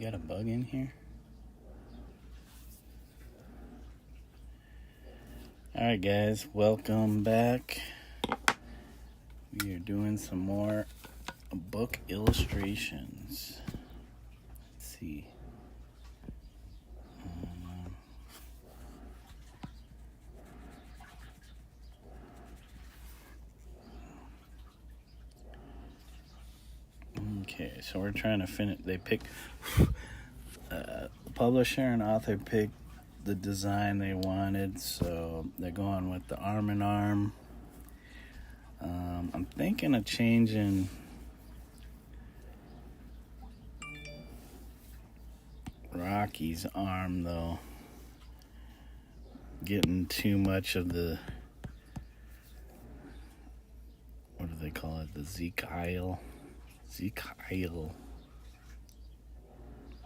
got a bug in here? Alright guys, welcome back. We are doing some more book illustrations. Let's see. Okay, so we're trying to finish. They picked the publisher and author picked the design they wanted, so they're going with the arm in arm. I'm thinking of changing Rocky's arm though. Getting too much of the, what do they call it? The Zeke Isle.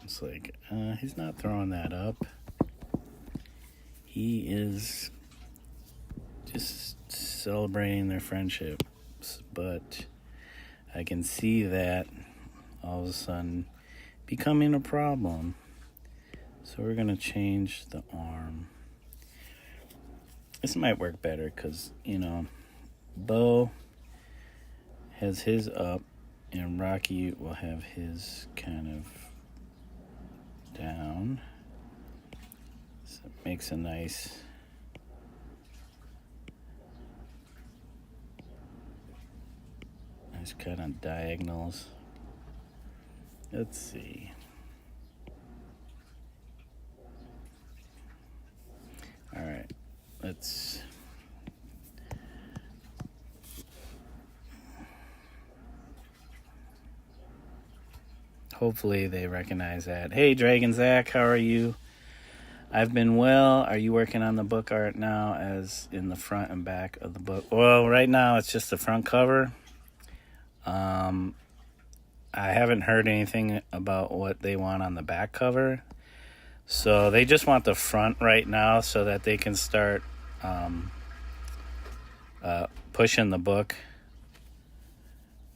It's like, he's not throwing that up. He is just celebrating their friendship. But I can see that all of a sudden becoming a problem. So we're going to change the arm. This might work better because, Bo has his up and Rocky will have his kind of down. So it makes a nice kind of diagonals. Let's see. All right, let's hopefully they recognize that. Hey, Dragon Zach, how are you? I've been well. Are you working on the book art now as in the front and back of the book? Well, right now it's just the front cover. I haven't heard anything about what they want on the back cover. So they just want the front right now so that they can start pushing the book.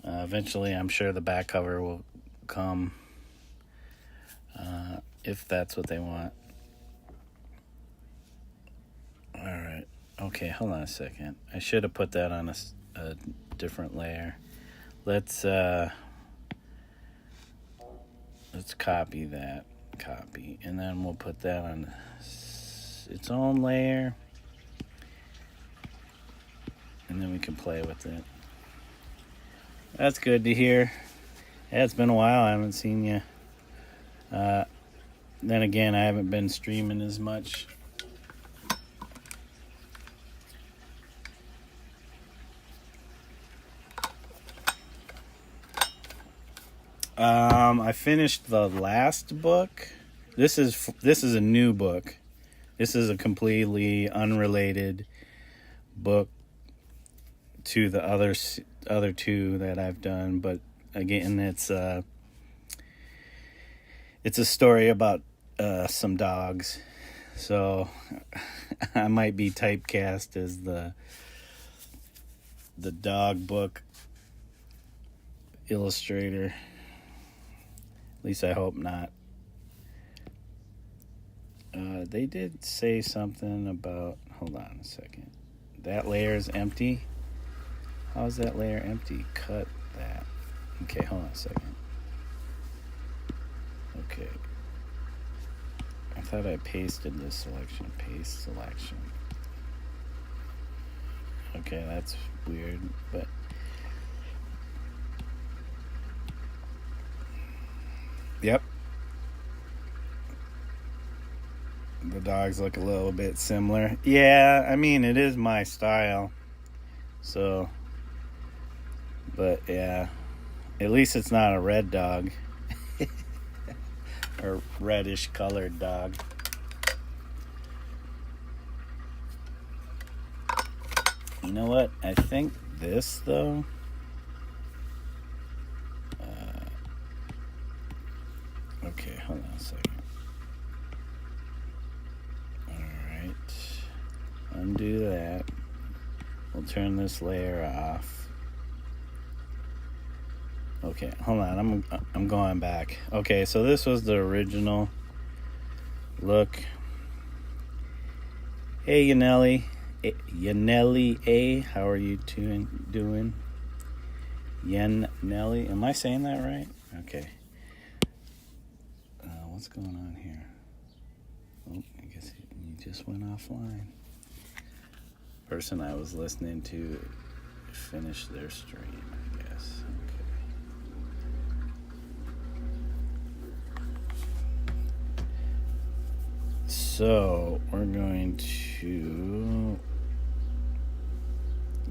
Eventually, I'm sure the back cover will come if that's what they want. All right. Okay, hold on a second. I should have put that on a different layer. Let's copy that. Copy. And then we'll put that on its own layer. And then we can play with it. That's good to hear. Yeah, it's been a while. I haven't seen you. Then again, I haven't been streaming as much. I finished the last book. This is a new book. This is a completely unrelated book to the other two that I've done. But again, it's a story about some dogs. So I might be typecast as the dog book illustrator. At least I hope not. They did say something about... Hold on a second. That layer is empty? How is that layer empty? Cut that. Okay, hold on a second. Okay. I thought I pasted this selection. Paste selection. Okay, that's weird, but... Yep. The dogs look a little bit similar. Yeah, I mean, it is my style. So, but yeah, at least it's not a red dog. Or reddish colored dog. You know what? I think this, though... Okay, hold on a second. Alright. Undo that. We'll turn this layer off. Okay, hold on. I'm going back. Okay, so this was the original look. Hey, Yanelli. Yanelli A. How are you doing? Yanelli. Am I saying that right? Okay. What's going on here? Oh, I guess you just went offline. Person I was listening to finished their stream, I guess. Okay. So, we're going to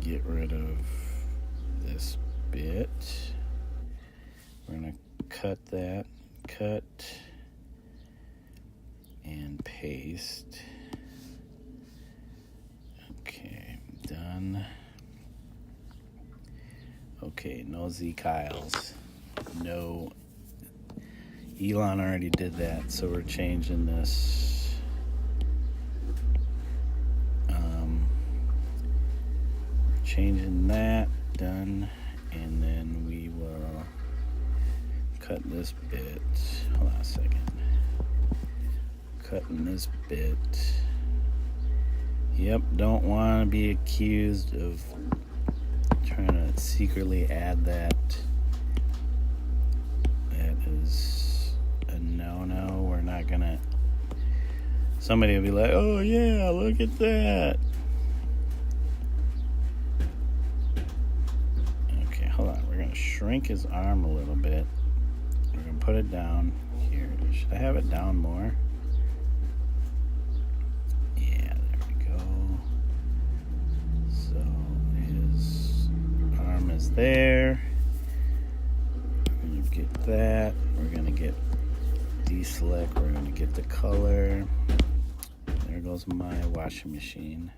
get rid of this bit. We're going to cut that. Cut. And paste. Okay, done. Okay, no Z Kyles. No. Elon already did that, so we're changing this. We're changing that. Done. And then we will cut this bit. Hold on a second. Cutting this bit. Yep, don't want to be accused of trying to secretly add that. That is a no-no. We're not gonna. Somebody will be like, oh yeah, look at that. Okay, hold on. We're gonna shrink his arm a little bit. We're gonna put it down here. Should I have it down more? Is there. We're going to get that. We're going to get deselect. We're going to get the color. There goes my washing machine.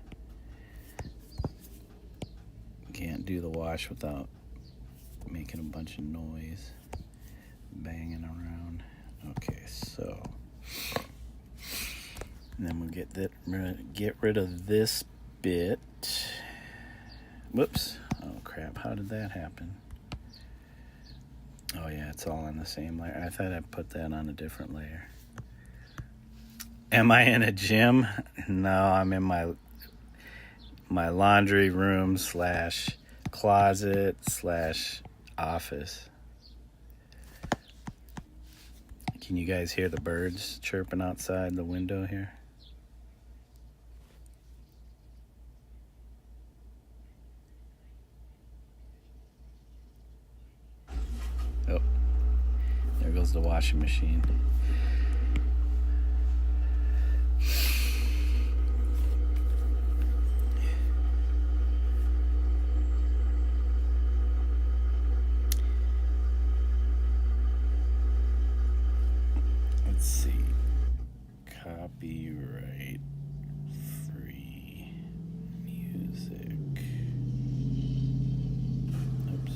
Can't do the wash without making a bunch of noise, banging around. Okay, so and then we'll get rid of this bit. Whoops. Oh, crap. How did that happen? Oh, yeah, it's all on the same layer. I thought I put that on a different layer. Am I in a gym? No, I'm in my laundry room / closet / office. Can you guys hear the birds chirping outside the window here? Oh, there goes the washing machine. Let's see. Copyright free music. Oops.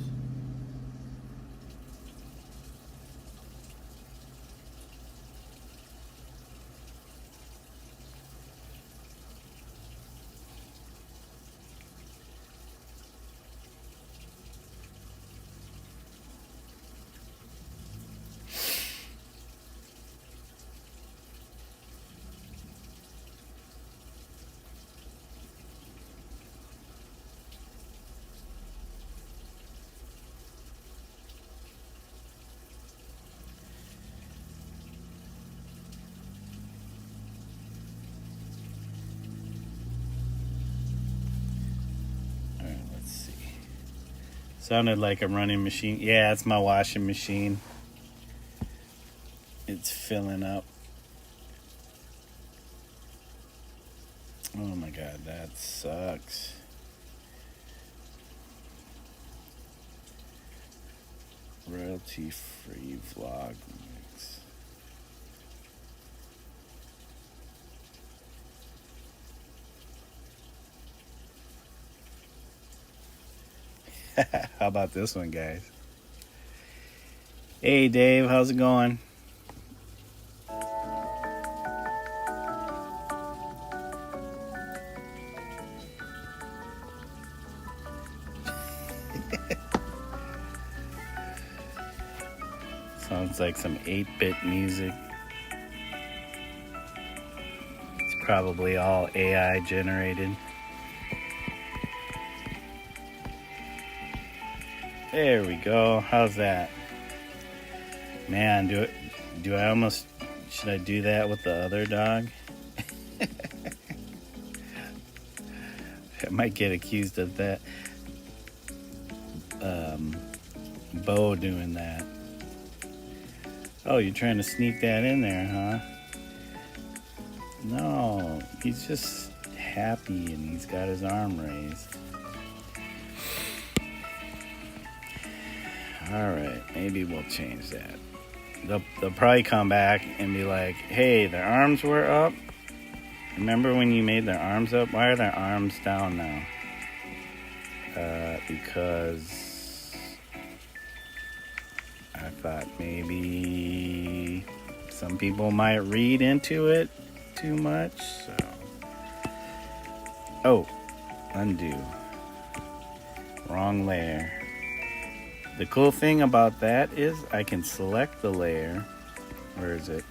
Sounded like a running machine. Yeah, it's my washing machine. It's filling up. Oh my god, that sucks. Royalty free vlog mix. How about this one, guys? Hey, Dave, how's it going? It's like some 8-bit music. It's probably all AI generated. There we go. How's that? Man, should I do that with the other dog? I might get accused of that. Bo doing that. Oh, you're trying to sneak that in there, huh? No, he's just happy and he's got his arm raised. Alright, maybe we'll change that. They'll probably come back and be like, hey, their arms were up. Remember when you made their arms up? Why are their arms down now? Because I thought maybe some people might read into it too much. So, oh, undo. Wrong layer. The cool thing about that is I can select the layer. Where is it?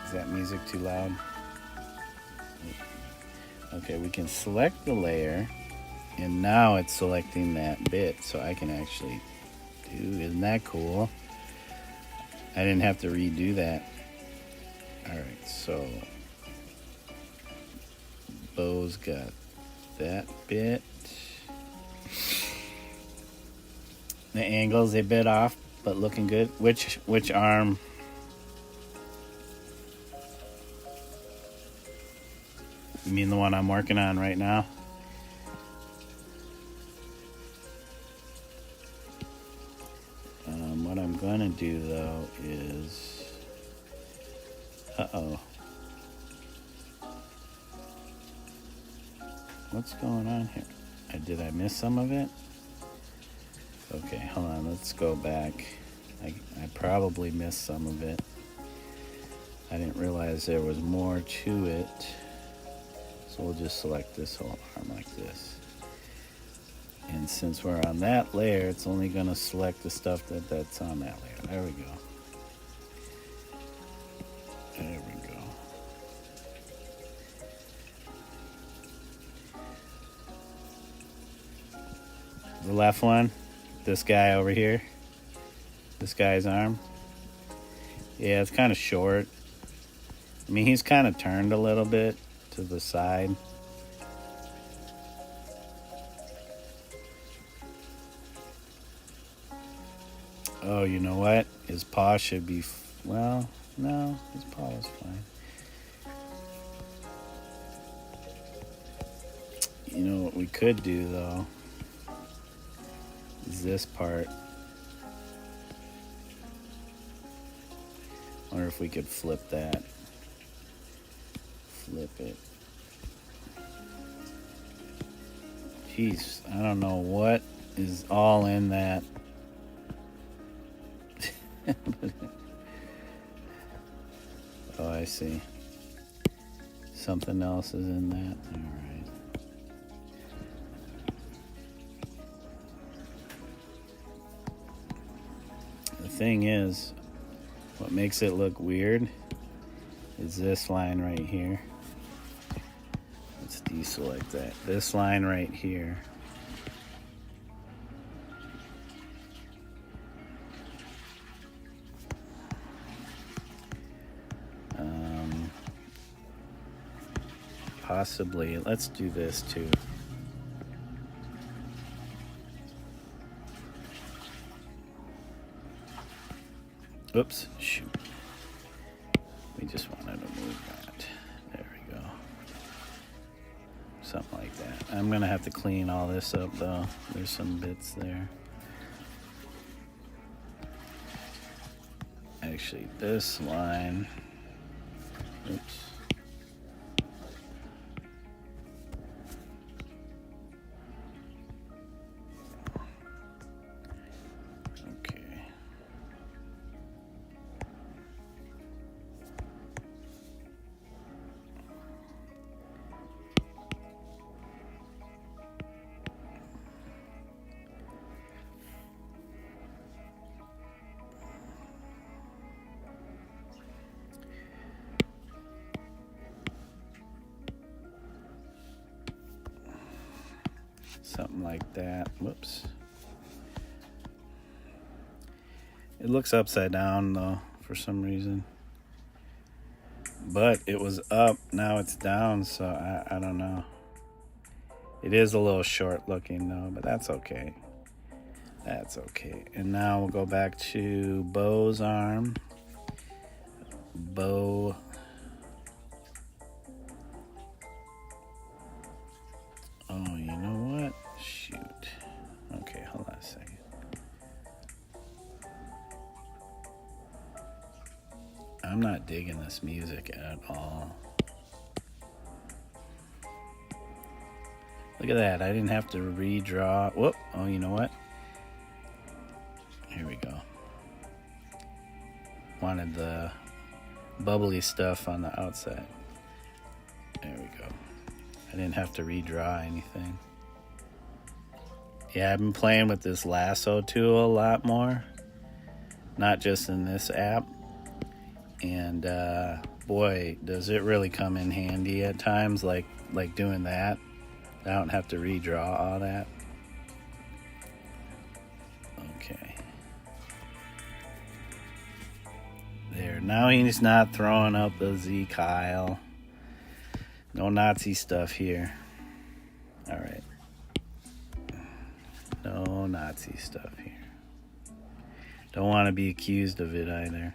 Is that music too loud? Okay, we can select the layer, and now it's selecting that bit, so I can actually do, isn't that cool? I didn't have to redo that. Alright, so Bo's got that bit. The angle's a bit off, but looking good. Which arm? You mean the one I'm working on right now? What I'm gonna do though is, what's going on here? Did I miss some of it? Okay, hold on, let's go back. I probably missed some of it. I didn't realize there was more to it. So we'll just select this whole arm like this. And since we're on that layer, it's only going to select the stuff that's on that layer. There we go. There we go. The left one, this guy over here, this guy's arm. Yeah, it's kind of short. I mean, he's kind of turned a little bit to the side. Oh, you know what? His paw should be, well, no, his paw is fine. You know what we could do though is this part. Wonder if we could flip that. Flip it. Jeez, I don't know what is all in that. Oh, I see. Something else is in that. All right. The thing is, what makes it look weird is this line right here. Let's deselect that. This line right here. Possibly, let's do this too. Oops, shoot. We just wanted to move that. There we go. Something like that. I'm gonna have to clean all this up though. There's some bits there. Actually, this line. Oops. Something like that. Whoops. It looks upside down though for some reason. But it was up, now it's down, so I don't know. It is a little short looking though, but that's okay. That's okay. And now we'll go back to Bo's arm. Bo. Oh, you know what? Shoot. Okay, hold on a second. I'm not digging this music at all. Look at that. I didn't have to redraw. Whoop. Oh, you know what? Here we go. Wanted the bubbly stuff on the outside. There we go. I didn't have to redraw anything. Yeah, I've been playing with this lasso tool a lot more. Not just in this app. And boy, does it really come in handy at times, like doing that. I don't have to redraw all that. Okay. There. Now he's not throwing out the Z Kyle. No Nazi stuff here. All right. No Nazi stuff here. Don't want to be accused of it either.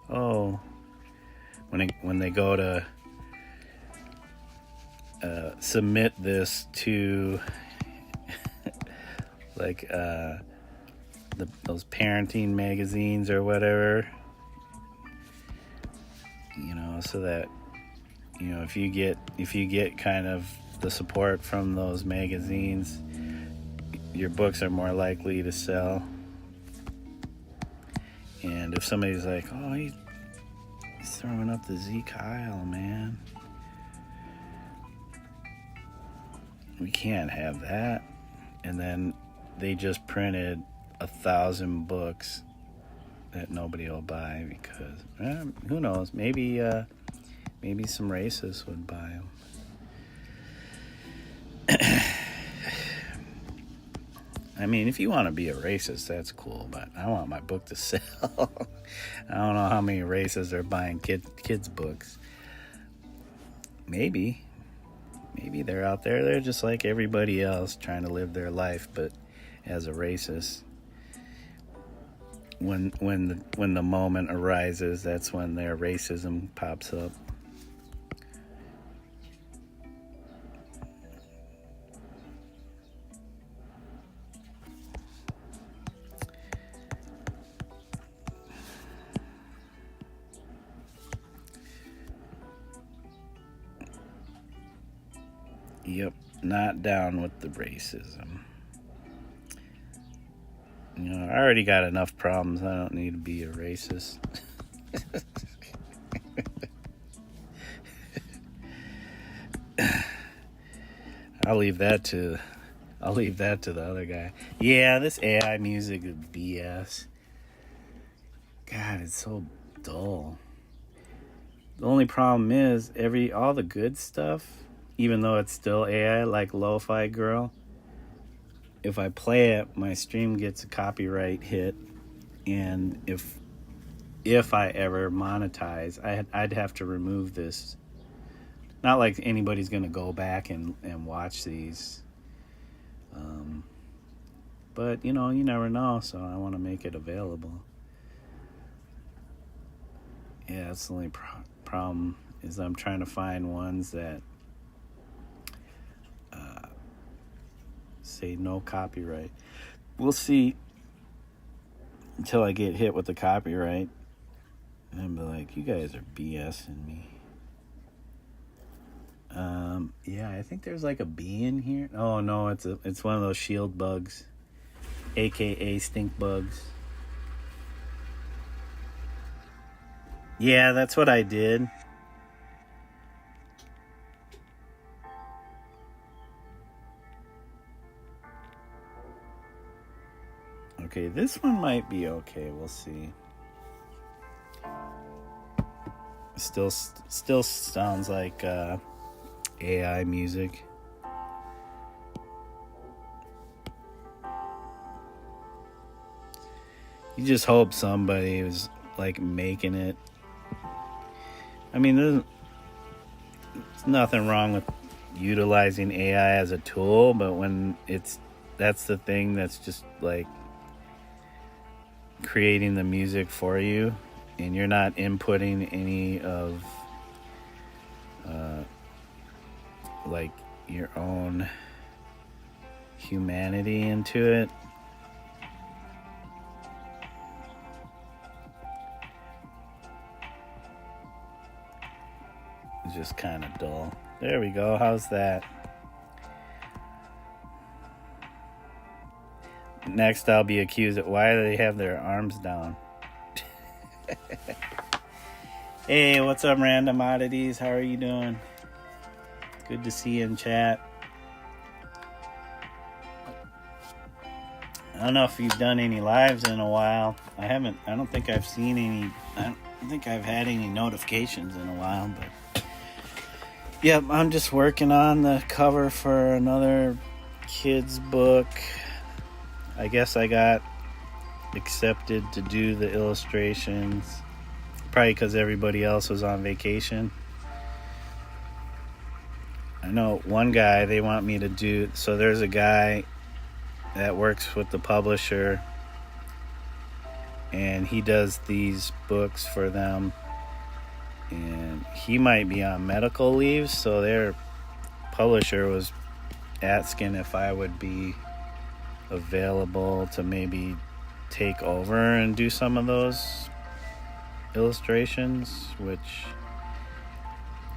Oh, when they go to submit this to like those parenting magazines or whatever, you know, so that, you know, if you get kind of the support from those magazines, your books are more likely to sell. And if somebody's like, oh, he's throwing up the Z Kyle, man, we can't have that. And then they just printed 1,000 books that nobody will buy because, who knows, maybe some racists would buy them. I mean, if you want to be a racist, that's cool, but I want my book to sell. I don't know how many racists are buying kids' books. Maybe they're out there. They're just like everybody else, trying to live their life, but as a racist. When the moment arises, that's when their racism pops up. Yep, not down with the racism. You know, I already got enough problems. I don't need to be a racist. I'll leave that to the other guy. Yeah, this AI music is BS. God, it's so dull. The only problem is all the good stuff, even though it's still AI, like Lo-Fi Girl, if I play it, my stream gets a copyright hit, and if I ever monetize, I'd have to remove this. Not like anybody's gonna go back and watch these, but you know, you never know. So I want to make it available. Yeah, that's the only problem is I'm trying to find ones that say no copyright. We'll see until I get hit with the copyright, and I'll be like, you guys are BSing me. Yeah, I think there's like a bee in here. Oh no, it's one of those shield bugs, aka stink bugs. Yeah, that's what I did. Okay, this one might be okay. We'll see. Still sounds like AI music. You just hope somebody was like making it. I mean, there's nothing wrong with utilizing AI as a tool, but when that's the thing that's just like creating the music for you, and you're not inputting any of like your own humanity into it. It's just kind of dull. There we go. How's that? Next, I'll be accused of why do they have their arms down? Hey, what's up, random oddities? How are you doing? Good to see you in chat. I don't know if you've done any lives in a while. I don't think I've seen any. I don't think I've had any notifications in a while, but yep, I'm just working on the cover for another kid's book. I guess I got accepted to do the illustrations, probably because everybody else was on vacation. I know one guy they want me to do, so there's a guy that works with the publisher, and he does these books for them, and he might be on medical leave, so their publisher was asking if I would be available to maybe take over and do some of those illustrations, which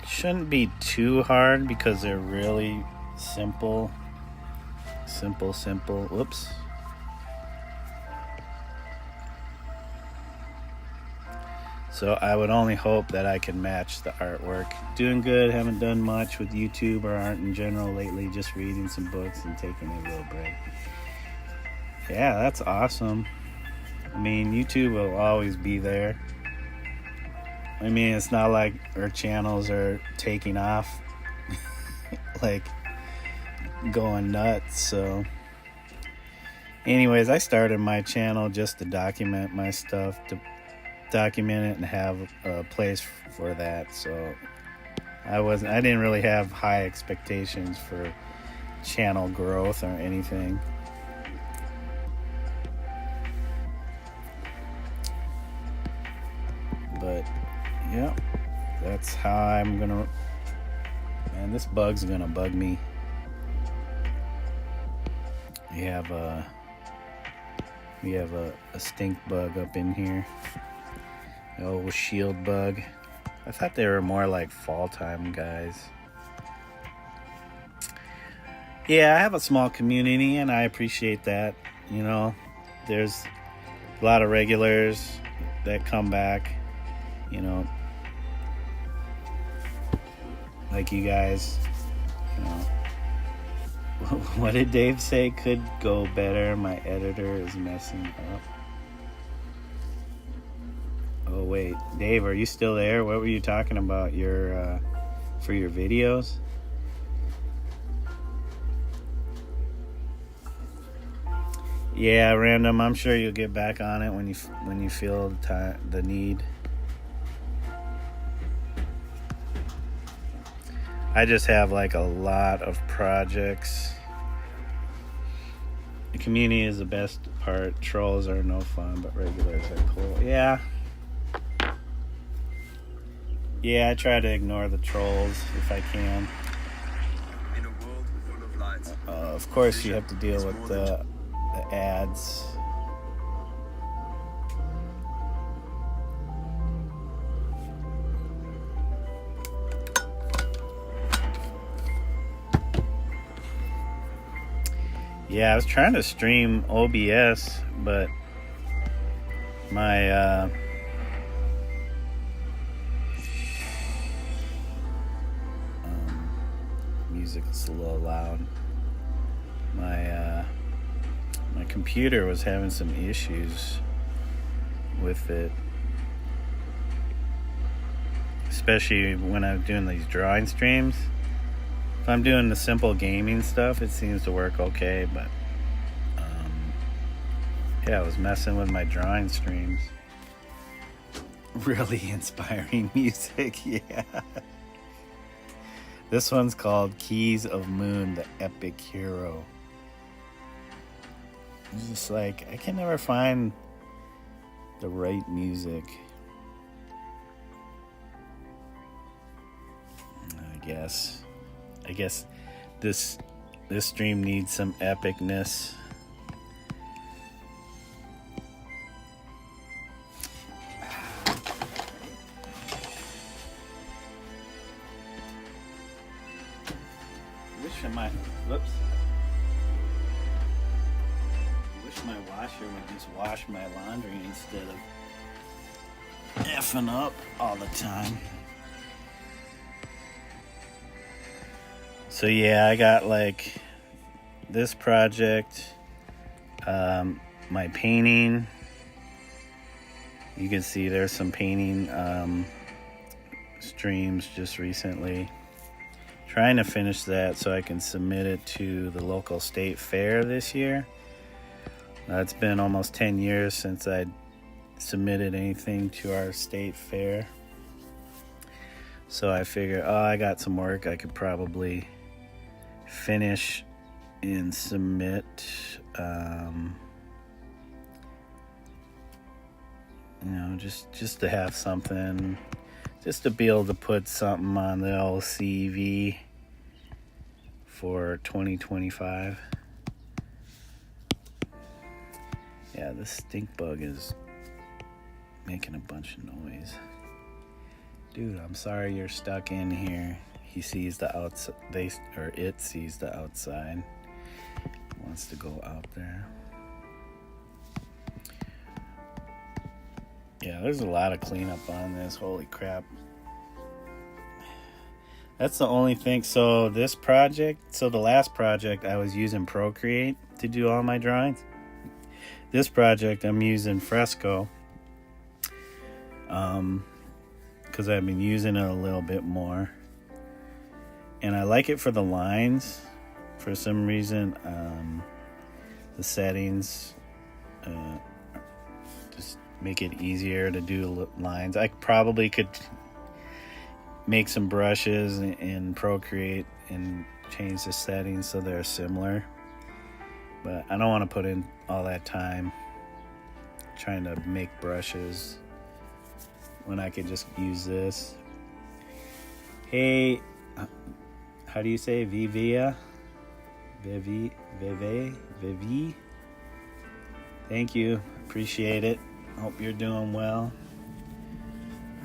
shouldn't be too hard because they're really simple. Whoops. So I would only hope that I can match the artwork. Doing good. Haven't done much with YouTube or art in general lately. Just reading some books and taking a little break. Yeah, that's awesome. I mean, YouTube will always be there. I mean, it's not like our channels are taking off, like going nuts. So anyways, I started my channel just to document my stuff, to document it and have a place for that. So I didn't really have high expectations for channel growth or anything. But yeah, that's how I'm gonna. Man, this bug's gonna bug me. We have a stink bug up in here. Oh, shield bug. I thought they were more like fall time guys. Yeah, I have a small community and I appreciate that. You know, there's a lot of regulars that come back. You know, like you guys, you know. What did Dave say? Could go better. My editor is messing up. Oh wait, Dave, are you still there? What were you talking about? Your for your videos? Yeah, random. I'm sure you'll get back on it when you feel the need. I just have like a lot of projects. The community is the best part. Trolls are no fun, but regulars are cool. Yeah, I try to ignore the trolls if I can. In a world full of light, of course, you have to deal with the ads. Yeah, I was trying to stream OBS, but my music is a little loud. My computer was having some issues with it, especially when I'm doing these drawing streams. If I'm doing the simple gaming stuff, it seems to work okay, but Yeah, I was messing with my drawing streams. Really inspiring music, yeah. This one's called Keys of Moon, the Epic Hero. It's just like, I can never find the right music. I guess this stream needs some epicness. Wish my washer would just wash my laundry instead of effing up all the time. So yeah, I got like this project, my painting. You can see there's some painting streams just recently. Trying to finish that so I can submit it to the local state fair this year. It's been almost 10 years since I submitted anything to our state fair. So I figure, I got some work I could probably finish and submit. Just to have something, just to be able to put something on the LCV for 2025. Yeah, this stink bug is making a bunch of noise. Dude, I'm sorry you're stuck in here. He sees the outside, it sees the outside. Wants to go out there. Yeah, there's a lot of cleanup on this. Holy crap. That's the only thing. So the last project, I was using Procreate to do all my drawings. This project, I'm using Fresco. Because I've been using it a little bit more. And I like it for the lines. For some reason, the settings just make it easier to do lines. I probably could make some brushes in Procreate and change the settings so they're similar. But I don't want to put in all that time trying to make brushes when I could just use this. Hey, how do you say Vivia? Vivi? Thank you. Appreciate it. Hope you're doing well.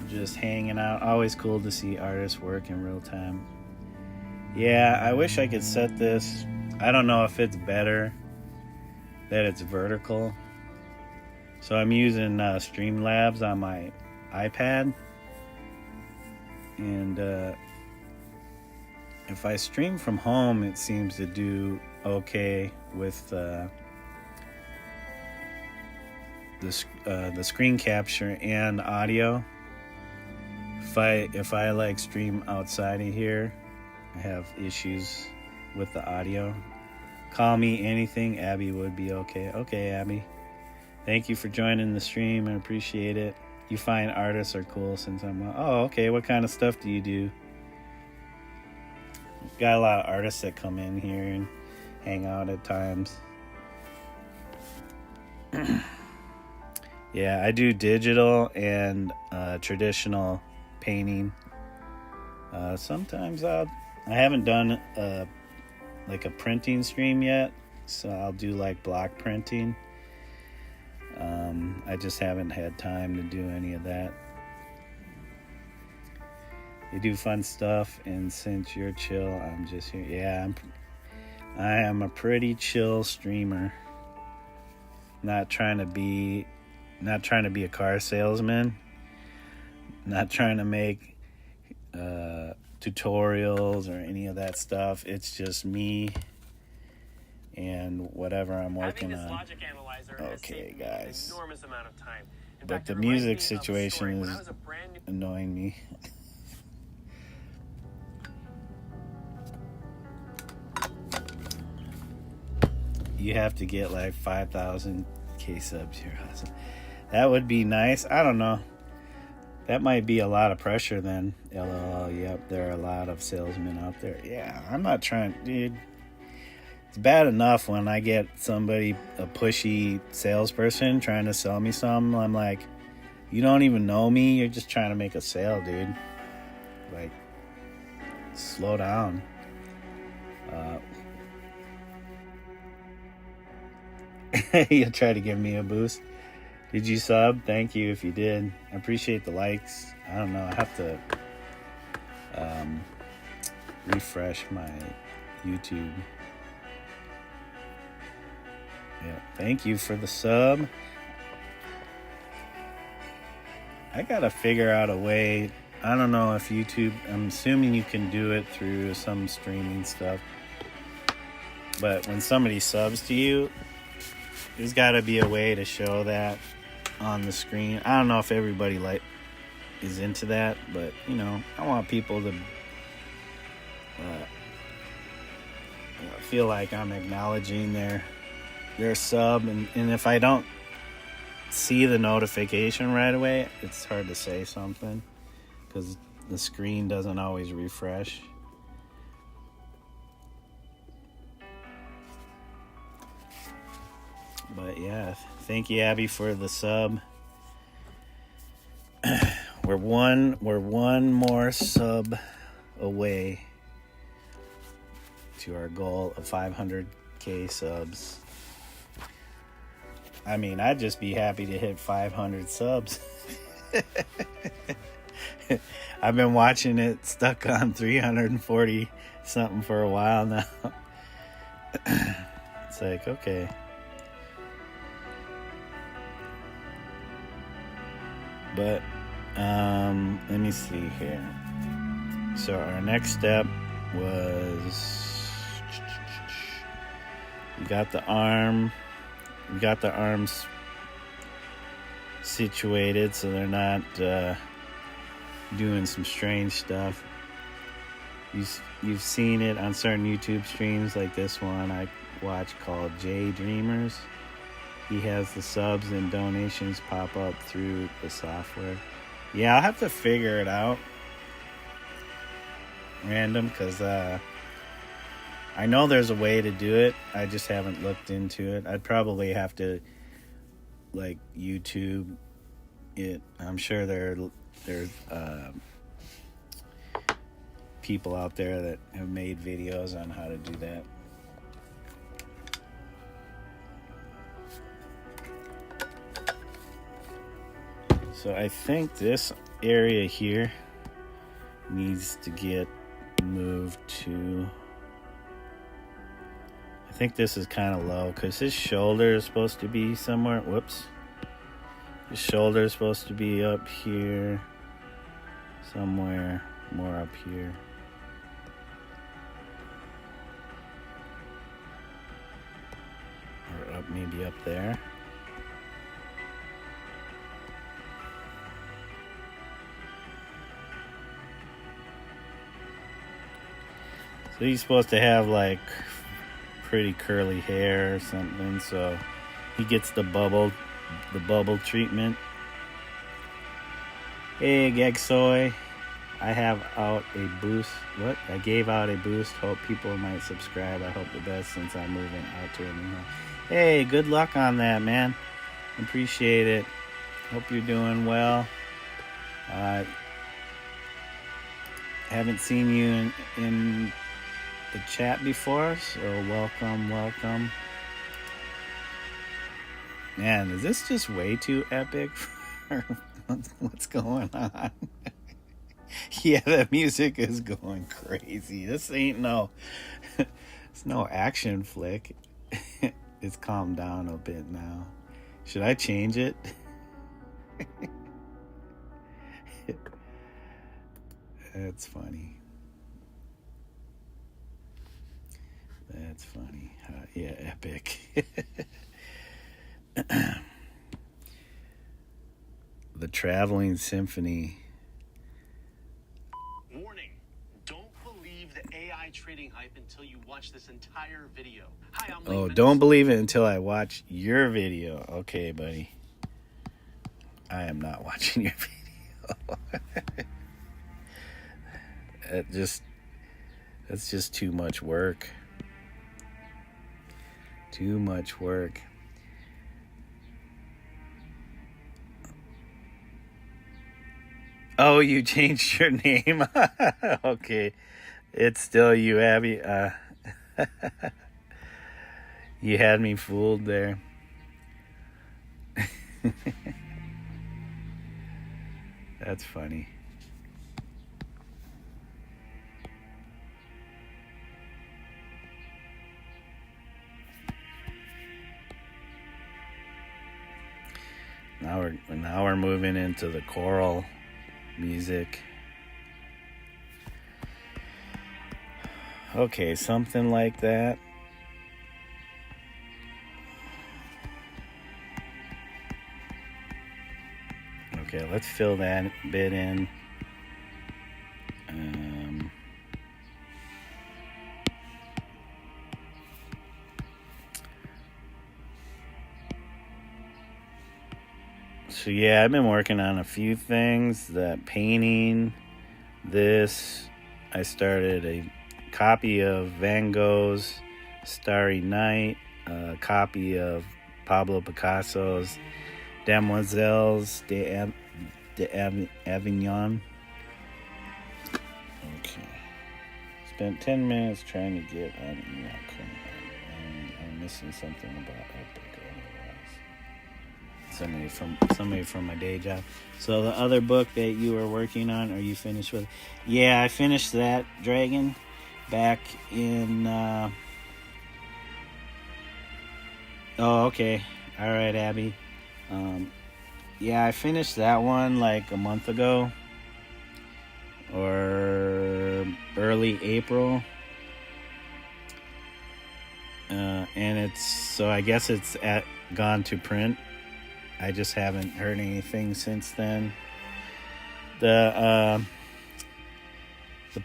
Just hanging out. Always cool to see artists work in real time. Yeah, I wish I could set this. I don't know if it's better that it's vertical. So I'm using Streamlabs on my iPad. And if I stream from home, it seems to do okay with the screen capture and audio. If I like stream outside of here, I have issues with the audio. Call me anything. Abby would be okay. Okay, Abby. Thank you for joining the stream. I appreciate it. You find artists are cool since I'm... Oh, okay. What kind of stuff do you do? Got a lot of artists that come in here and hang out at times. Yeah, I do digital and traditional painting. Sometimes I haven't done like a printing stream yet, so I'll do like block printing. I just haven't had time to do any of that. You do fun stuff, and since you're chill, I'm just here. Yeah, I am a pretty chill streamer. Not trying to be a car salesman. Not trying to make tutorials or any of that stuff. It's just me and whatever I'm working on. Okay, guys. But the music situation is annoying me. You have to get like 5,000 500k subs. You're awesome. That would be nice. I don't know. That might be a lot of pressure then. LOL. Yep, there are a lot of salesmen out there. Yeah, I'm not trying, dude. It's bad enough when I get somebody, a pushy salesperson, trying to sell me something. I'm like, you don't even know me. You're just trying to make a sale, dude. Like, slow down. You'll try to give me a boost. Did you sub? Thank you if you did. I appreciate the likes. I don't know. I have to refresh my YouTube. Yeah, thank you for the sub. I gotta figure out a way. I don't know if YouTube, I'm assuming you can do it through some streaming stuff. But when somebody subs to you, there's gotta be a way to show that on the screen. I don't know if everybody is into that, but you know, I want people to feel like I'm acknowledging their sub, and if I don't see the notification right away, it's hard to say something because the screen doesn't always refresh. But yeah, thank you, Abby, for the sub. We're one more sub away to our goal of 500k subs. I mean, I'd just be happy to hit 500 subs. I've been watching it stuck on 340 something for a while now. It's like, okay. But let me see here. So our next step was we got the arms situated so they're not doing some strange stuff. You've seen it on certain YouTube streams like this one I watch called J Dreamers. He has the subs and donations pop up through the software. Yeah, I'll have to figure it out random because I know there's a way to do it. I just haven't looked into it. I'd probably have to like YouTube it. I'm sure there's people out there that have made videos on how to do that. So I think this area here needs to get moved to, I think this is kind of low because his shoulder is supposed to be somewhere. Whoops. His shoulder is supposed to be up here, somewhere more up here. Or up, maybe up there. So he's supposed to have like pretty curly hair or something, so he gets the bubble treatment. Hey, Gegsoy, I have out a boost. What? I gave out a boost. Hope people might subscribe. I hope the best since I'm moving out to a new home. Hey, good luck on that, man. Appreciate it. Hope you're doing well. Haven't seen you in the chat before, so welcome. Man, is this just way too epic? What's going on? Yeah, that music is going crazy. This ain't it's no action flick. It's calmed down a bit now. Should I change it? That's funny. Yeah, epic. The Traveling Symphony. Warning. Don't believe the AI trading hype until you watch this entire video. Hi, I'm Oh, don't believe it until I watch your video. Okay, buddy. I am not watching your video. That's just too much work. Too much work. Oh, you changed your name? Okay. It's still you, Abby. You had me fooled there. That's funny. Now we're moving into the choral music. Okay, something like that. Okay, let's fill that bit in. So yeah, I've been working on a few things. That painting, this. I started a copy of Van Gogh's Starry Night, a copy of Pablo Picasso's Demoiselles d'Avignon. Okay. Spent 10 minutes trying to get an email. I'm missing something about Epic. Somebody from my day job. So the other book that you were working on, are you finished with? Yeah, I finished that Dragon back in. Oh, okay. All right, Abby. Yeah, I finished that one like a month ago, or early April. And I guess it's gone to print. I just haven't heard anything since then. The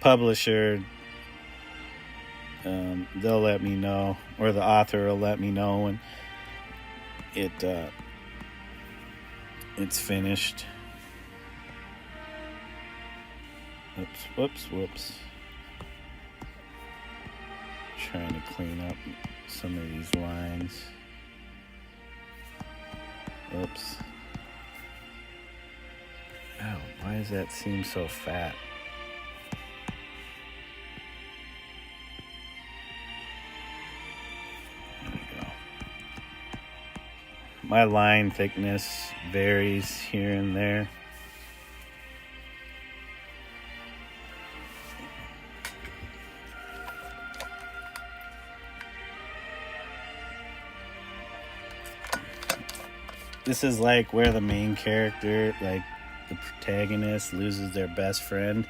publisher, they'll let me know, or the author will let me know when it's finished. Whoops. Trying to clean up some of these lines. Oops. Oh, why does that seem so fat? There we go. My line thickness varies here and there. This is like where the main character, like the protagonist, loses their best friend.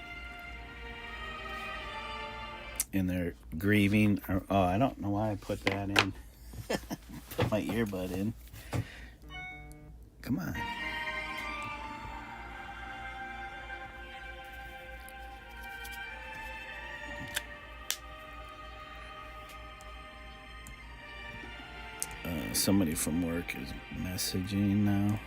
And they're grieving. Oh, I don't know why I put that in. Put my earbud in. Come on. Somebody from work is messaging now.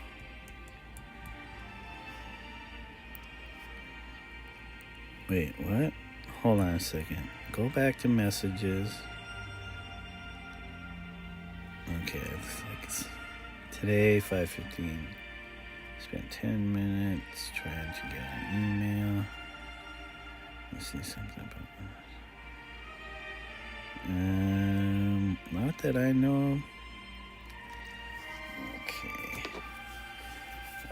Wait, what? Hold on a second. Go back to messages. Okay, it's today, 5:15. Spent 10 minutes trying to get an email. Let's see something about this. Not that I know of. Okay.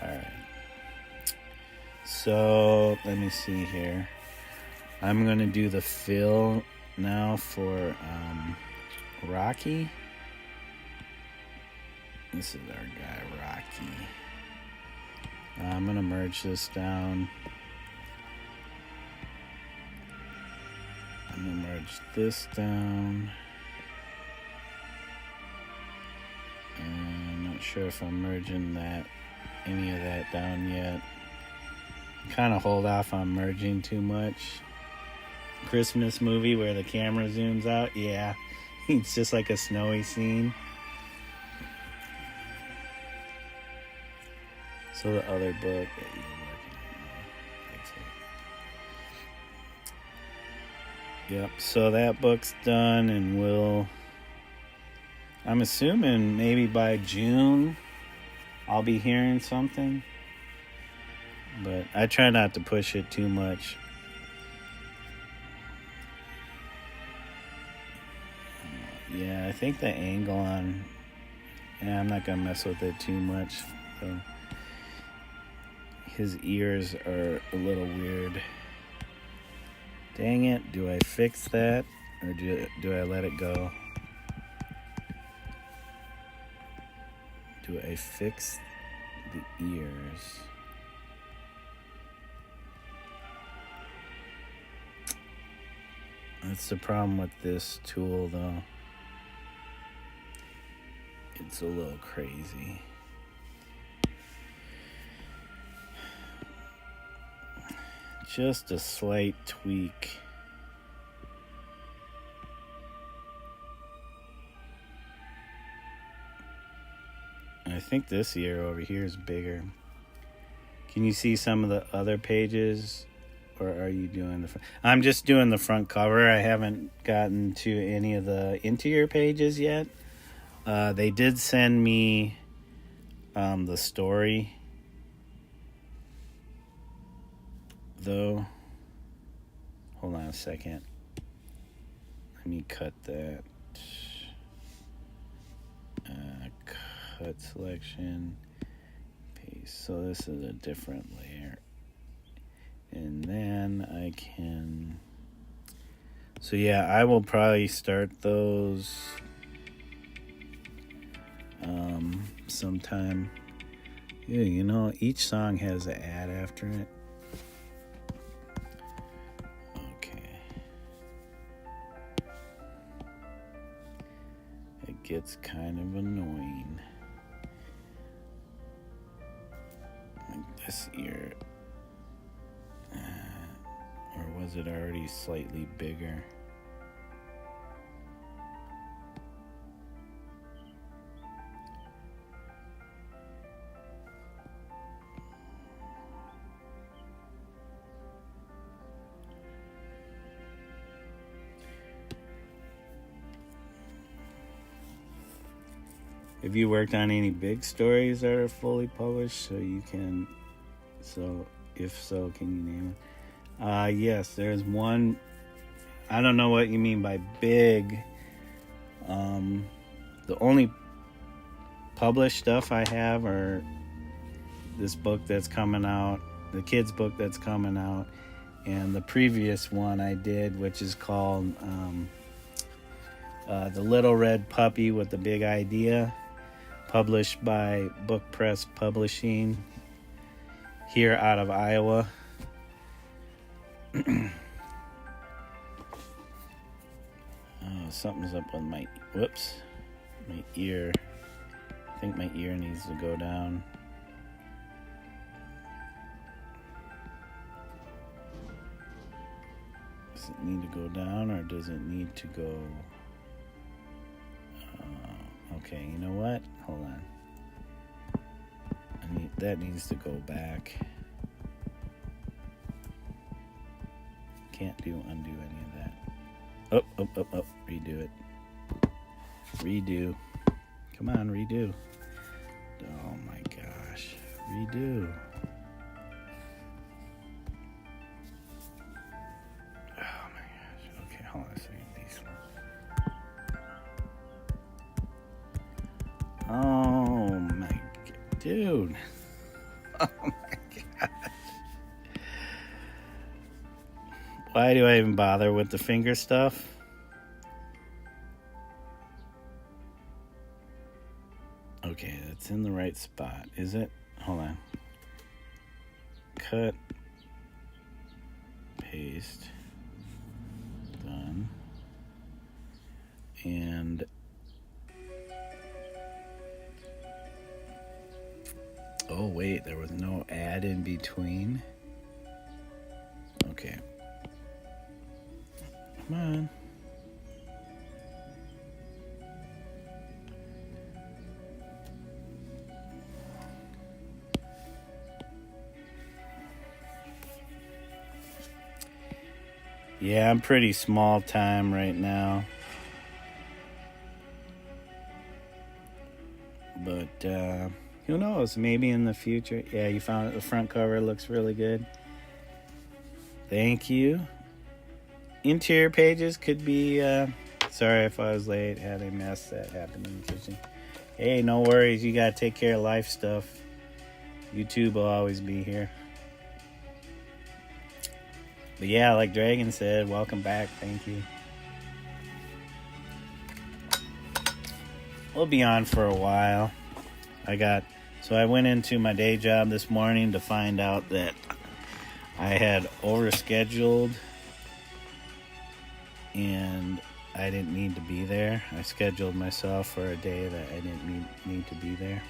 Alright. So, let me see here. I'm going to do the fill now for Rocky. This is our guy, Rocky. I'm going to merge this down. I'm going to merge this down. I'm not sure if I'm merging any of that down yet. Kind of hold off on merging too much. Christmas movie where the camera zooms out. Yeah, It's just like a snowy scene. So the other book that you're working on. Yep, so that book's done, and I'm assuming maybe by June I'll be hearing something. But I try not to push it too much. Yeah, I think the angle on... Yeah, I'm not going to mess with it too much. So his ears are a little weird. Dang it, do I fix that? Or do I let it go? Do I fix the ears? That's the problem with this tool, though. It's a little crazy. Just a slight tweak. I think this ear over here is bigger. Can you see some of the other pages? Or are you doing the front? I'm just doing the front cover. I haven't gotten to any of the interior pages yet. They did send me the story, though. Hold on a second. Let me cut that. Cut selection. Paste. So this is a different layer. And then I can... So yeah, I will probably start those sometime. Yeah, you know, each song has an ad after it. Okay. It gets kind of annoying. Like this ear. Or was it already slightly bigger? Have you worked on any big stories that are fully published? So if so, can you name it? Yes, there's one. I don't know what you mean by big. The only published stuff I have are this book that's coming out, the kids' book that's coming out, and the previous one I did, which is called The Little Red Puppy with the Big Idea, published by Book Press Publishing here out of Iowa. Something's up with my ear. I think my ear needs to go down. Does it need to go down, or does it need to go... okay, you know what? Hold on. That needs to go back. Can't undo any of that. Oh, redo it. Redo. Come on, redo. Oh my gosh. Redo. Oh my gosh. Okay, hold on a second. These ones. Oh my dude. Oh my gosh. Why do I even bother with the finger stuff? Okay, that's in the right spot. Is it? Hold on. Cut. Paste. Done. And... oh, wait, there was no ad in between. Okay. Come on. Yeah, I'm pretty small time right now. But who knows? Maybe in the future. Yeah, you found it. The front cover looks really good. Thank you. Interior pages could be... sorry if I was late. Had a mess that happened in the kitchen. Hey, no worries. You gotta take care of life stuff. YouTube will always be here. But yeah, like Dragon said, welcome back. Thank you. We'll be on for a while. So I went into my day job this morning to find out that I had overscheduled and I didn't need to be there. I scheduled myself for a day that I didn't need to be there.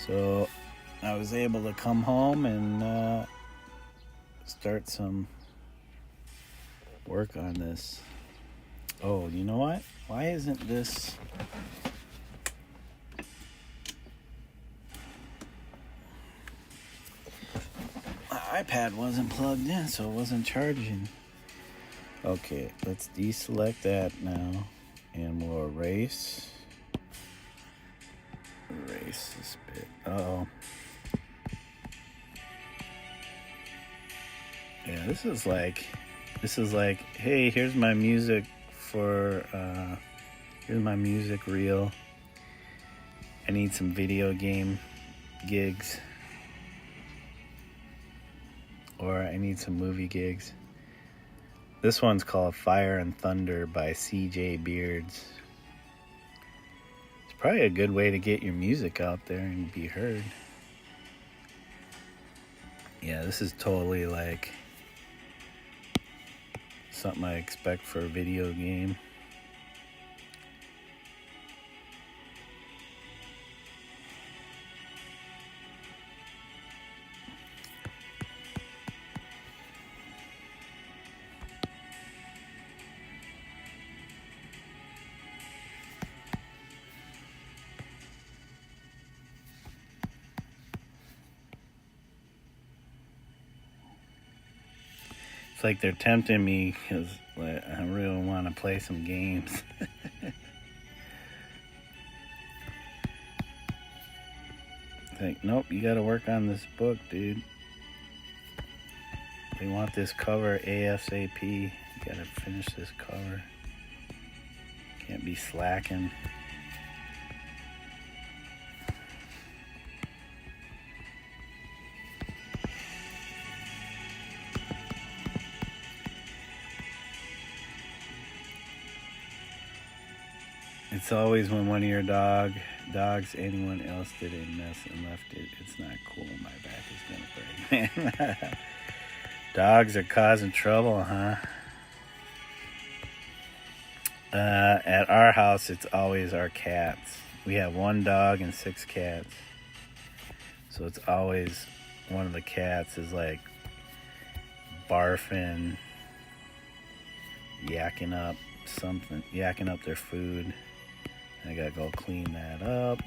So I was able to come home and start some work on this. Oh, you know what? Why isn't this... My iPad wasn't plugged in, so it wasn't charging. Okay, let's deselect that now. And we'll erase this bit. Uh-oh. Yeah, this is like, hey, here's my music here's my music reel. I need some video game gigs. Or I need some movie gigs. This one's called Fire and Thunder by C.J. Beards. It's probably a good way to get your music out there and be heard. Yeah, this is totally like something I expect for a video game. It's like they're tempting me because I really want to play some games. It's like, nope, you got to work on this book, dude. We want this cover ASAP. You got to finish this cover. Can't be slacking. It's always when one of your dogs, anyone else did a mess and left it. It's not cool. My back is gonna break, man. Dogs are causing trouble, huh? At our house, it's always our cats. We have 1 dog and 6 cats. So it's always one of the cats is like barfing, yakking up their food. I gotta go clean that up.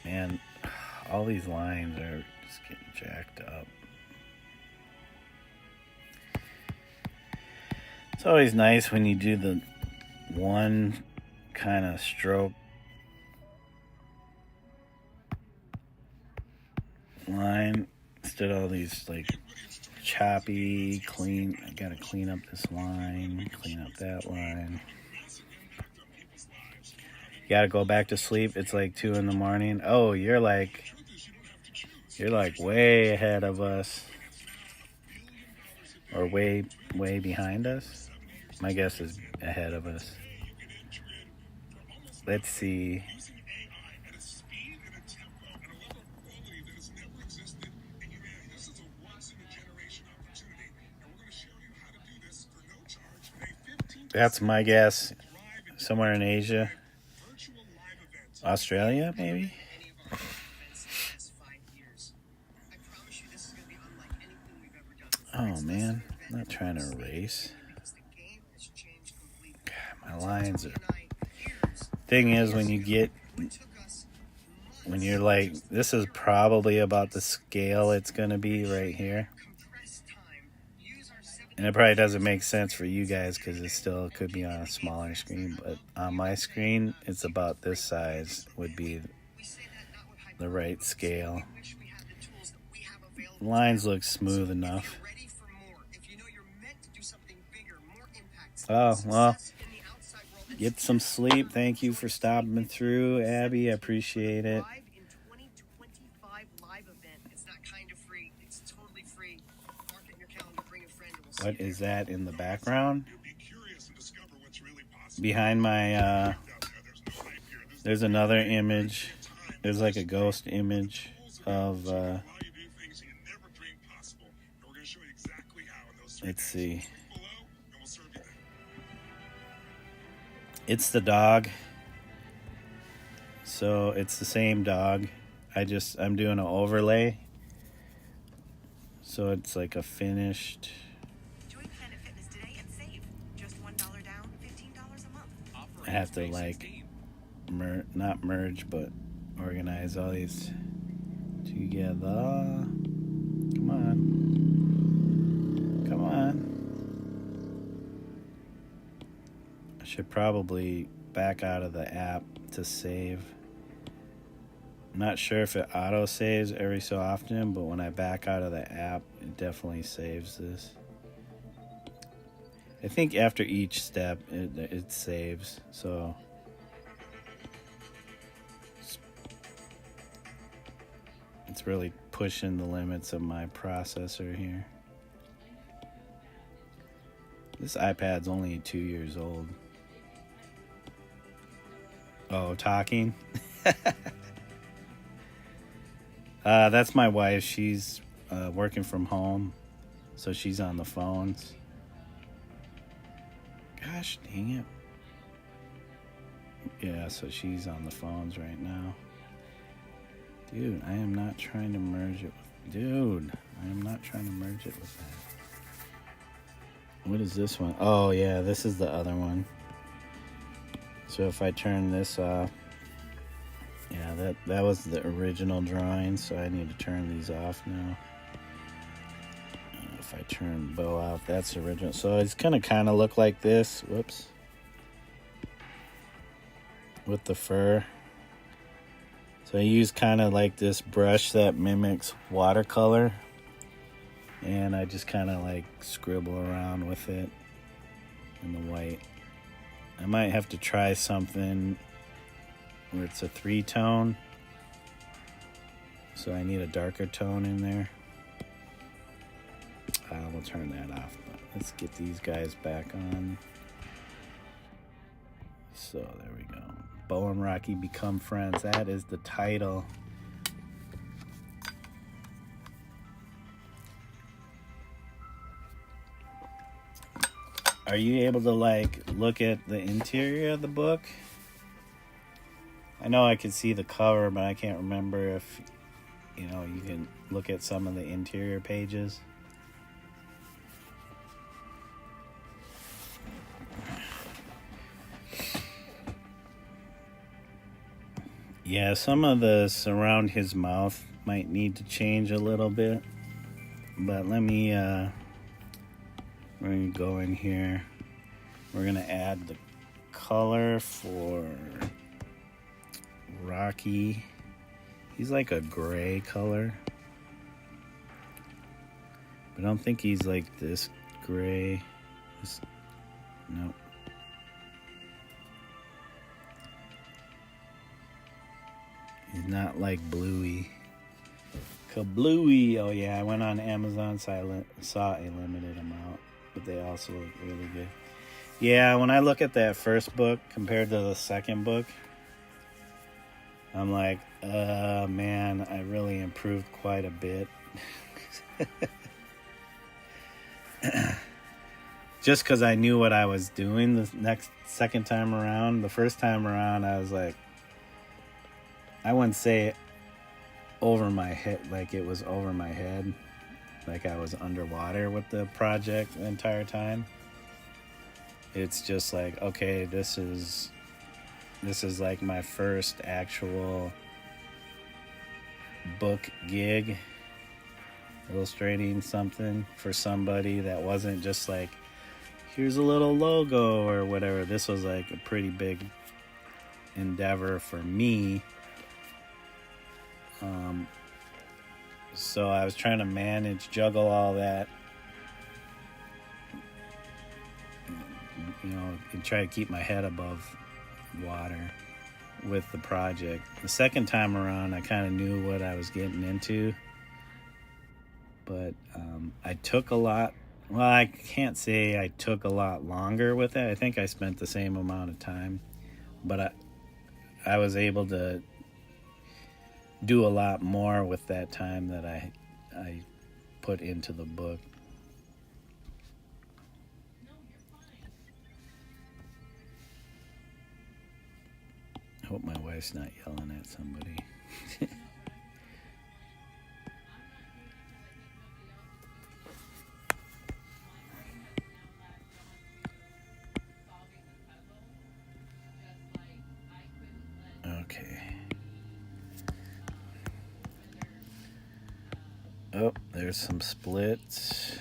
Man, all these lines are just getting jacked up. It's always nice when you do the one kind of stroke line instead of all these like choppy, clean. I gotta clean up this line, clean up that line. You gotta go back to sleep. It's like 2 a.m. Oh, you're like way ahead of us. Or way behind us. My guess is ahead of us. Let's see. That's my guess. Somewhere in Asia. Australia, maybe? Oh, man. I'm not trying to erase. God, my lines are... Thing is, when you're like... This is probably about the scale it's going to be right here. And it probably doesn't make sense for you guys because it still could be on a smaller screen. But on my screen, it's about this size would be the right scale. Lines look smooth enough. Oh, well, get some sleep. Thank you for stopping through, Abby. I appreciate it. What is that in the background? Behind my, there's another image. There's like a ghost image of, let's see. It's the dog. So it's the same dog. I'm doing an overlay. So it's like a finished. I have to like not merge, but organize all these together. Come on. Come on. I should probably back out of the app to save. I'm not sure if it auto saves every so often, but when I back out of the app, it definitely saves this. I think after each step, it saves. So it's really pushing the limits of my processor here. This iPad's only 2 years old. Oh, talking? That's my wife. She's working from home, so she's on the phones. Gosh dang it. Yeah, so she's on the phones right now. Dude, I am not trying to merge it with... Dude, I am not trying to merge it with that. What is this one? Oh, yeah, this is the other one. So if I turn this off... Yeah, that was the original drawing, so I need to turn these off now. If I turn bow off, that's the original. So it's gonna kind of look like this. Whoops. With the fur. So I use kind of like this brush that mimics watercolor. And I just kind of like scribble around with it in the white. I might have to try something where it's a 3-tone. So I need a darker tone in there. We'll turn that off. But let's get these guys back on. So there we go. Bo and Rocky become friends. That is the title. Are you able to like look at the interior of the book? I know I can see the cover, but I can't remember if you can look at some of the interior pages. Yeah, some of this around his mouth might need to change a little bit. But let me, we're going to go in here. We're going to add the color for Rocky. He's like a gray color. But I don't think he's like this gray. Nope. He's not like bluey. Kablooey. Oh yeah, I went on Amazon, saw a limited amount, but they also look really good. Yeah, when I look at that first book compared to the second book, I'm like, man, I really improved quite a bit. Just because I knew what I was doing the second time around. The first time around, I was like, I wouldn't say over my head, like it was over my head, like I was underwater with the project the entire time. It's just like, okay, this is like my first actual book gig. illustrating something for somebody that wasn't just like, here's a little logo or whatever. This was like a pretty big endeavor for me. So I was trying to juggle all that, and try to keep my head above water with the project. The second time around, I kind of knew what I was getting into, but I took a lot. Well, I can't say I took a lot longer with it. I think I spent the same amount of time, but I was able to do a lot more with that time that I put into the book. I hope my wife's not yelling at somebody. Okay. Oh, there's some splits.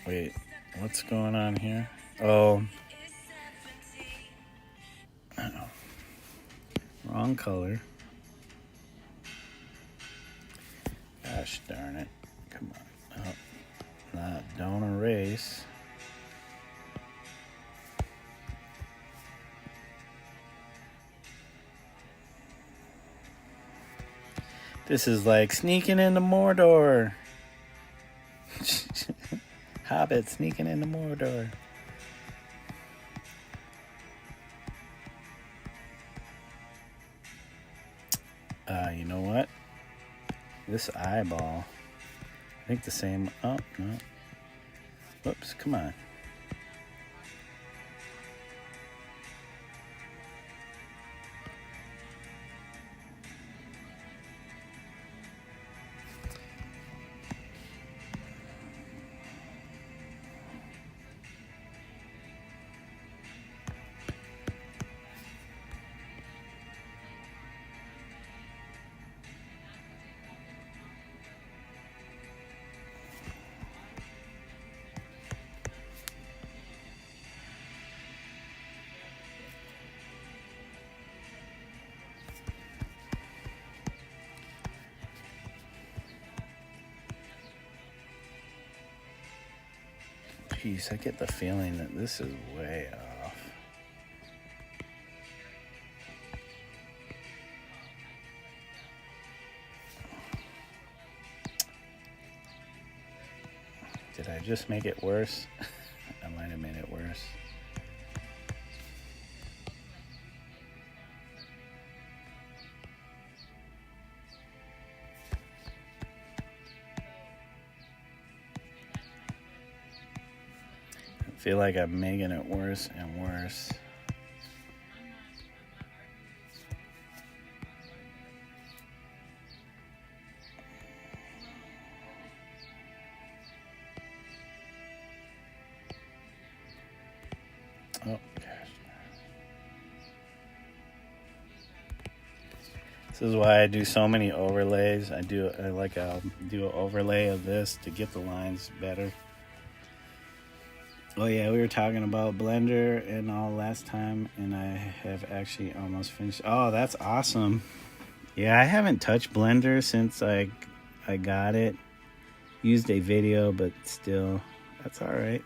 Wait, what's going on here? Oh, wrong color. Gosh darn it. Come on. Oh, don't erase. This is like sneaking into Mordor. Hobbit sneaking into Mordor. You know what? This eyeball. I think the same. Oh, no. Whoops, come on. Jeez, I get the feeling that this is way off. Did I just make it worse? I might have made it worse. I feel like I'm making it worse and worse. Oh gosh. This is why I do so many overlays. I'll do an overlay of this to get the lines better. Oh yeah, we were talking about Blender and all last time, and I have actually almost finished. Oh, that's awesome. Yeah, I haven't touched Blender since I got it. Used a video, but still, that's all right.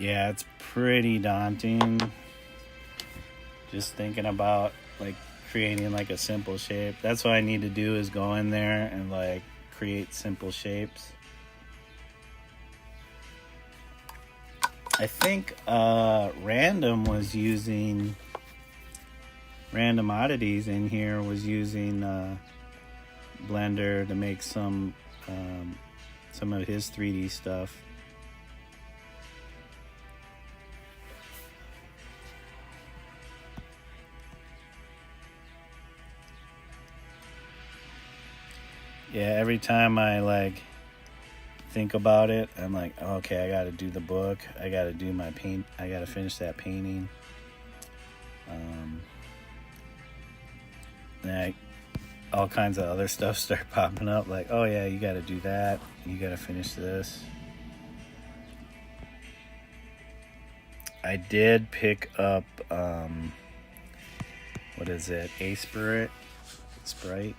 Yeah, it's pretty daunting. Just thinking about like creating like a simple shape. That's what I need to do, is go in there and like create simple shapes. I think Random Oddities in here was using Blender to make some of his 3D stuff. Yeah, every time I like think about it, I'm like, okay, I got to do the book. I got to do my paint. I got to finish that painting. And all kinds of other stuff start popping up. Like, oh yeah, you got to do that. You got to finish this. I did pick up, what is it? Sprite? Sprite?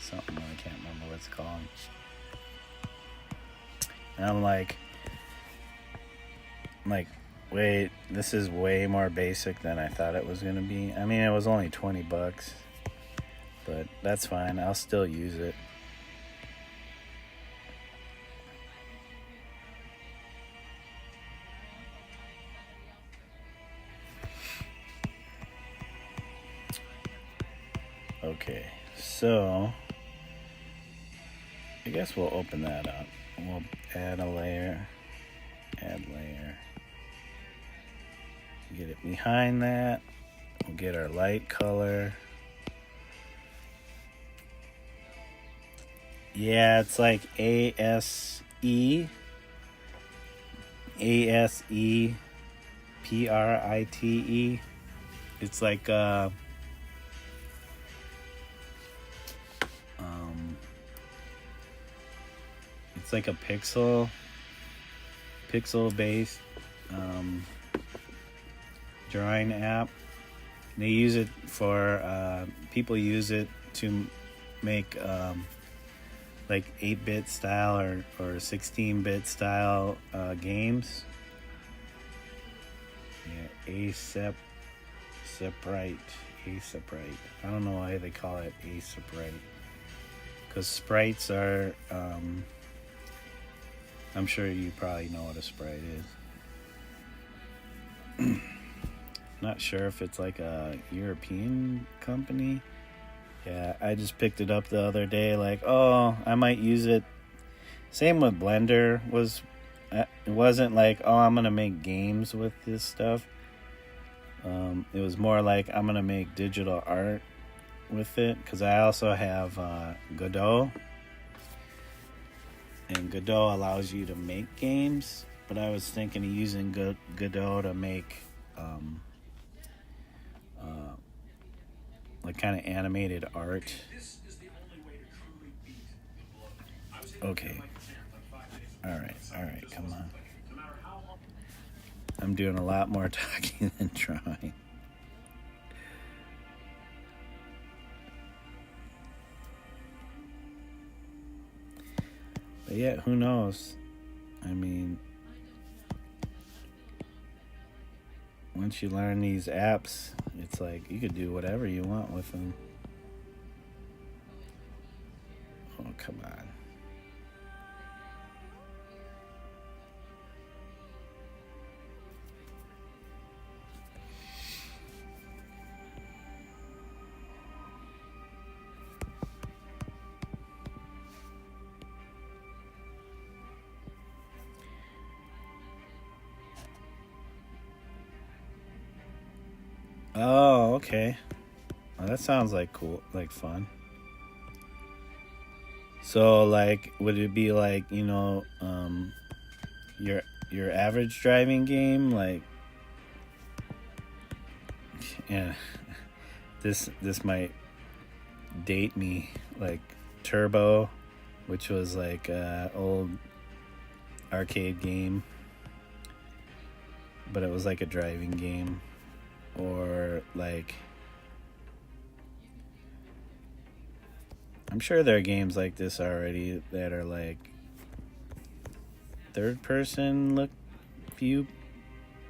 Something, I can't remember what it's called. And I'm like, wait, this is way more basic than I thought it was going to be. I mean, it was only $20, but that's fine. I'll still use it. Okay, so I guess we'll open that up. We'll add a layer, add layer. Get it behind that. We'll get our light color. Yeah, it's like ASE PRITE. It's like it's like a pixel based drawing app. They use it for people use it to make like 8-bit style or 16-bit style games. Yeah, Sprite. I don't know why they call it Sprite. Because sprites are, I'm sure you probably know what a sprite is. Not sure if it's like a European company. Yeah, I just picked it up the other day, like, oh, I might use it. Same with Blender. It wasn't like, oh, I'm gonna make games with this stuff. It was more like, I'm gonna make digital art with it, because I also have Godot, and Godot allows you to make games, but I was thinking of using Godot to make like kind of animated art. Okay. All right, come on. I'm doing a lot more talking than drawing. But yeah, who knows? I mean, once you learn these apps, it's like you could do whatever you want with them. Oh, come on. Oh, okay. Well, that sounds like cool, like fun. So, like, would it be like, your average driving game, like, yeah, this might date me, like Turbo, which was like old arcade game, but it was like a driving game. Or like, I'm sure there are games like this already that are like third person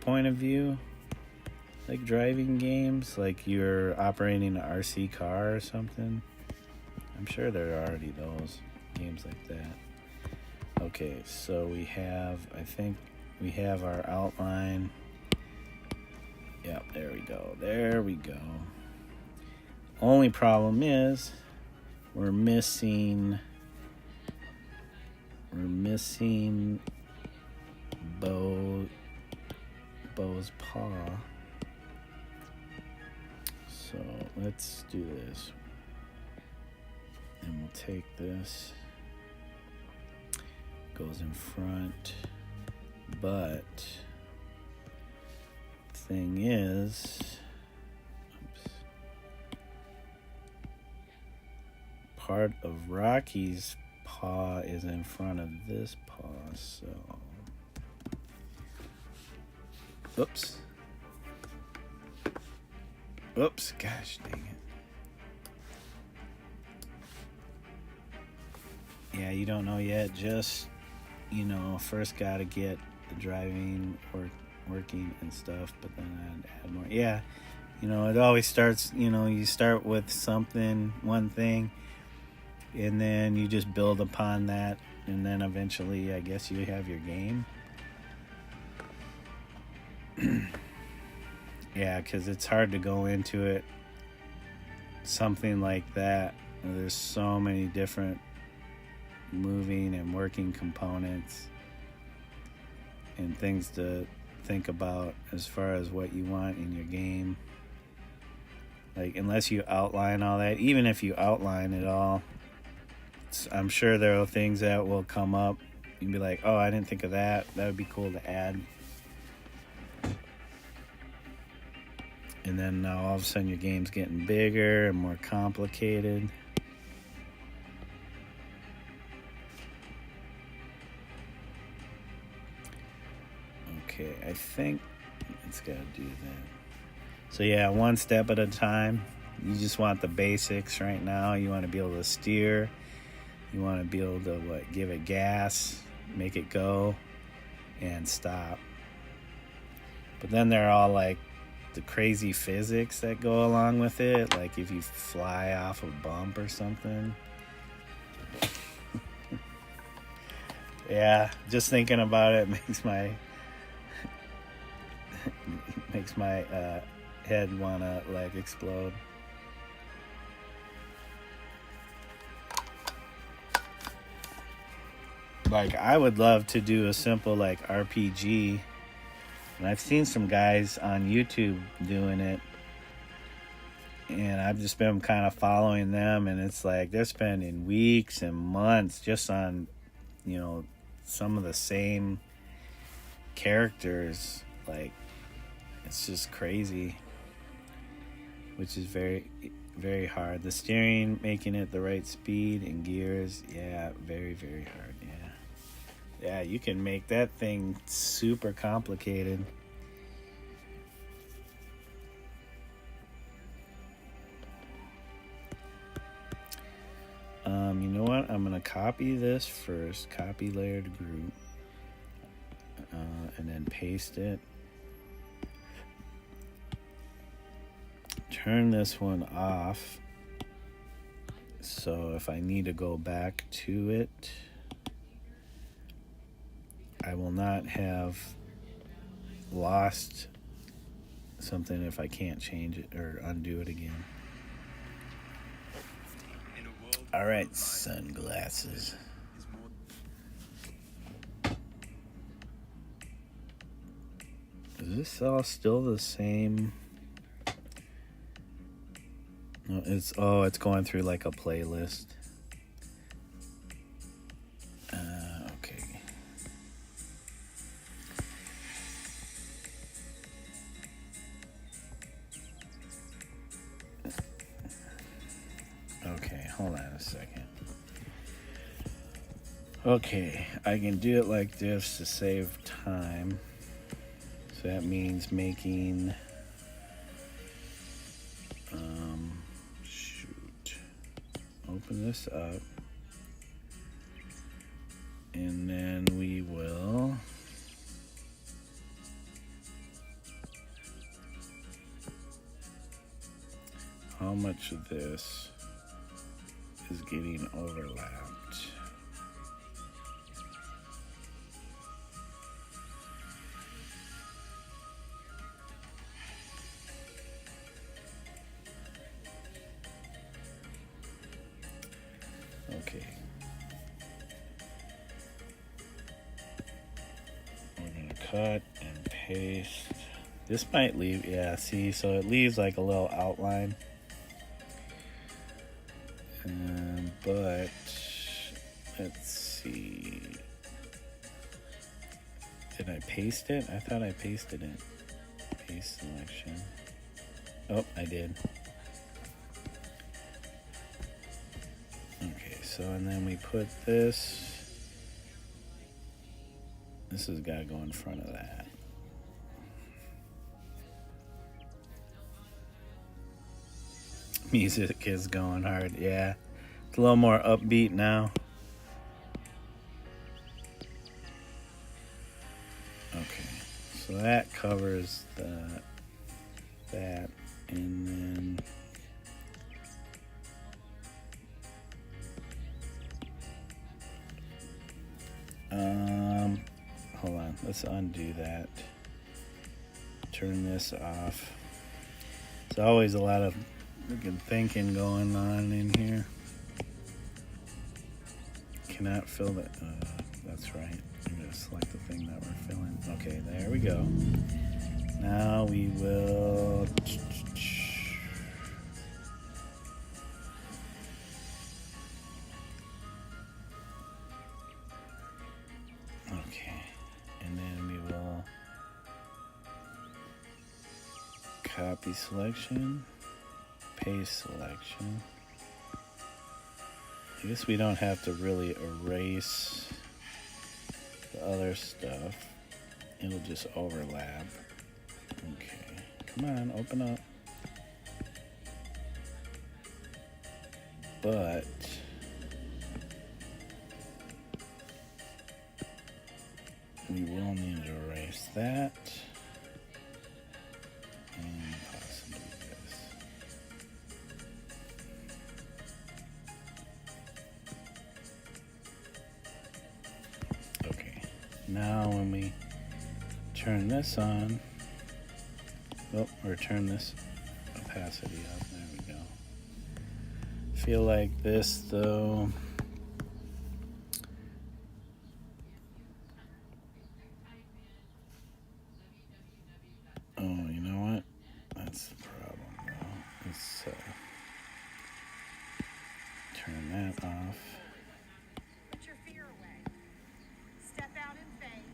point of view, like driving games, like you're operating an RC car or something. I'm sure there are already those games like that. Okay, so I think we have our outline. Yep, there we go. Only problem is we're missing Bo's paw. So let's do this. And we'll take this. goes in front, but thing is, part of Rocky's paw is in front of this paw, so oops, gosh dang it. Yeah, you don't know yet, just, first gotta get the driving working and stuff, but then I'd add more. Yeah, it always starts, you start with one thing, and then you just build upon that, and then eventually I guess you have your game. Yeah, because it's hard to go into it, something like that. There's so many different moving and working components and things to think about as far as what you want in your game. Like, unless you outline all that, even if you outline it all, I'm sure there are things that will come up. You'd be like, oh, I didn't think of that. That would be cool to add. And then now all of a sudden your game's getting bigger and more complicated. Okay, I think it's got to do that. So yeah, one step at a time. You just want the basics right now. You want to be able to steer. You want to be able to give it gas, make it go, and stop. But then there are all like the crazy physics that go along with it. Like if you fly off a bump or something. Yeah, just thinking about it makes my head wanna explode. Like, I would love to do a simple RPG, and I've seen some guys on YouTube doing it, and I've just been kind of following them, and it's like they're spending weeks and months just on some of the same characters. Like, it's just crazy, which is very, very hard. The steering, making it the right speed, and gears, yeah, very, very hard. Yeah, you can make that thing super complicated. You know what? I'm going to copy this first, copy layered group, and then paste it. Turn this one off, so if I need to go back to it, I will not have lost something if I can't change it or undo it again. All right, sunglasses. Is this all still the same? No, it's going through like a playlist. Okay. Okay, hold on a second. Okay, I can do it like this to save time. So that means making open this up, and then we will how much of this is getting overlapped. Okay. We're gonna cut and paste. This might leave, yeah, see, so it leaves like a little outline. But let's see. Did I paste it? I thought I pasted it. Paste selection. Oh, I did. Okay, so and then we put this. This has got to go in front of that. Music is going hard, yeah. It's a little more upbeat now. Okay, so that covers that, and then hold on, let's undo that. Turn this off. There's always a lot of thinking going on in here. Cannot fill that. That's right. I'm going to select the thing that we're filling. Okay, there we go. Now we will. Okay, and then we will copy selection, paste selection. I guess we don't have to really erase the other stuff. It'll just overlap. Okay, come on, open up. But we will need to erase that. And possibly this. Okay, now when we turn this on, or turn this opacity up, there we go. Feel like this though. Oh, you know what? That's the problem though. Let's turn that off. Put your fear away. Step out in faith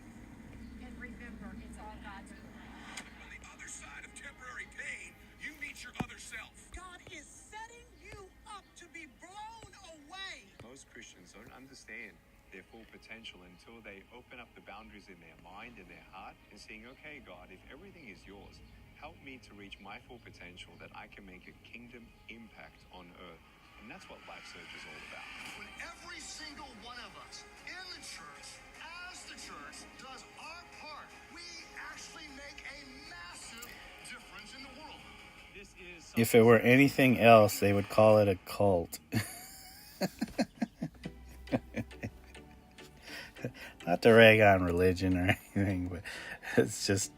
and remember it's all God's plan. On the other side of temporary pain, you meet your other self. God is setting you up to be blown away. Most Christians don't understand their full potential until they open up the boundaries in their mind and their heart and saying, okay, God, if everything is yours, help me to reach my full potential that I can make a kingdom impact on earth. And that's what Life Surge is all about. When every single one of us in the church, as the church, does our part, we actually make a massive difference in the world. This is If it were anything else, they would call it a cult. Not to rag on religion or anything, but it's just,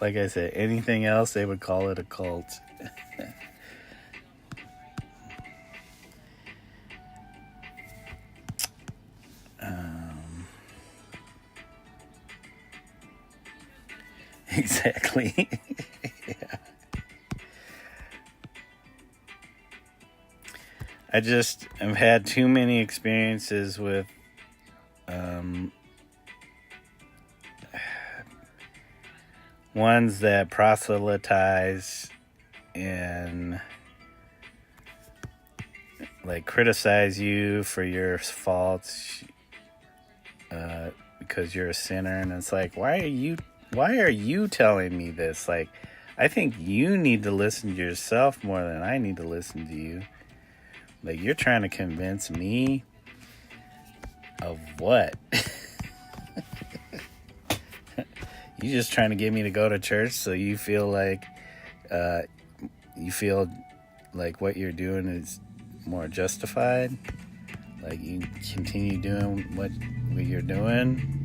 like I said, anything else, they would call it a cult. Exactly. Yeah. I've had too many experiences with ones that proselytize and like criticize you for your faults because you're a sinner, and it's like, why are you telling me this? Like, I think you need to listen to yourself more than I need to listen to you. Like, you're trying to convince me of what? You just trying to get me to go to church so you feel like what you're doing is more justified? Like, you continue doing what you're doing?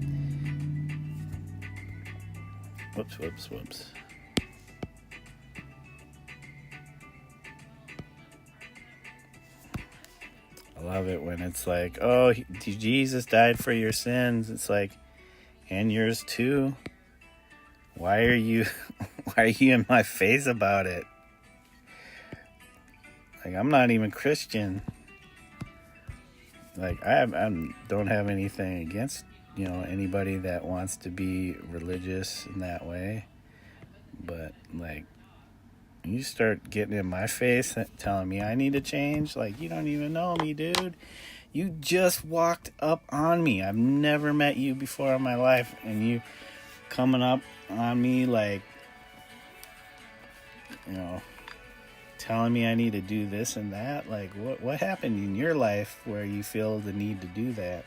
Whoops. I love it when it's like, oh, Jesus died for your sins. It's like, and yours too. Why are you in my face about it? Like, I'm not even Christian. Like, I don't have anything against anybody that wants to be religious in that way. But, like, you start getting in my face telling me I need to change. Like, you don't even know me, dude. You just walked up on me. I've never met you before in my life. And you coming up on me like, telling me I need to do this and that. Like, what happened in your life where you feel the need to do that?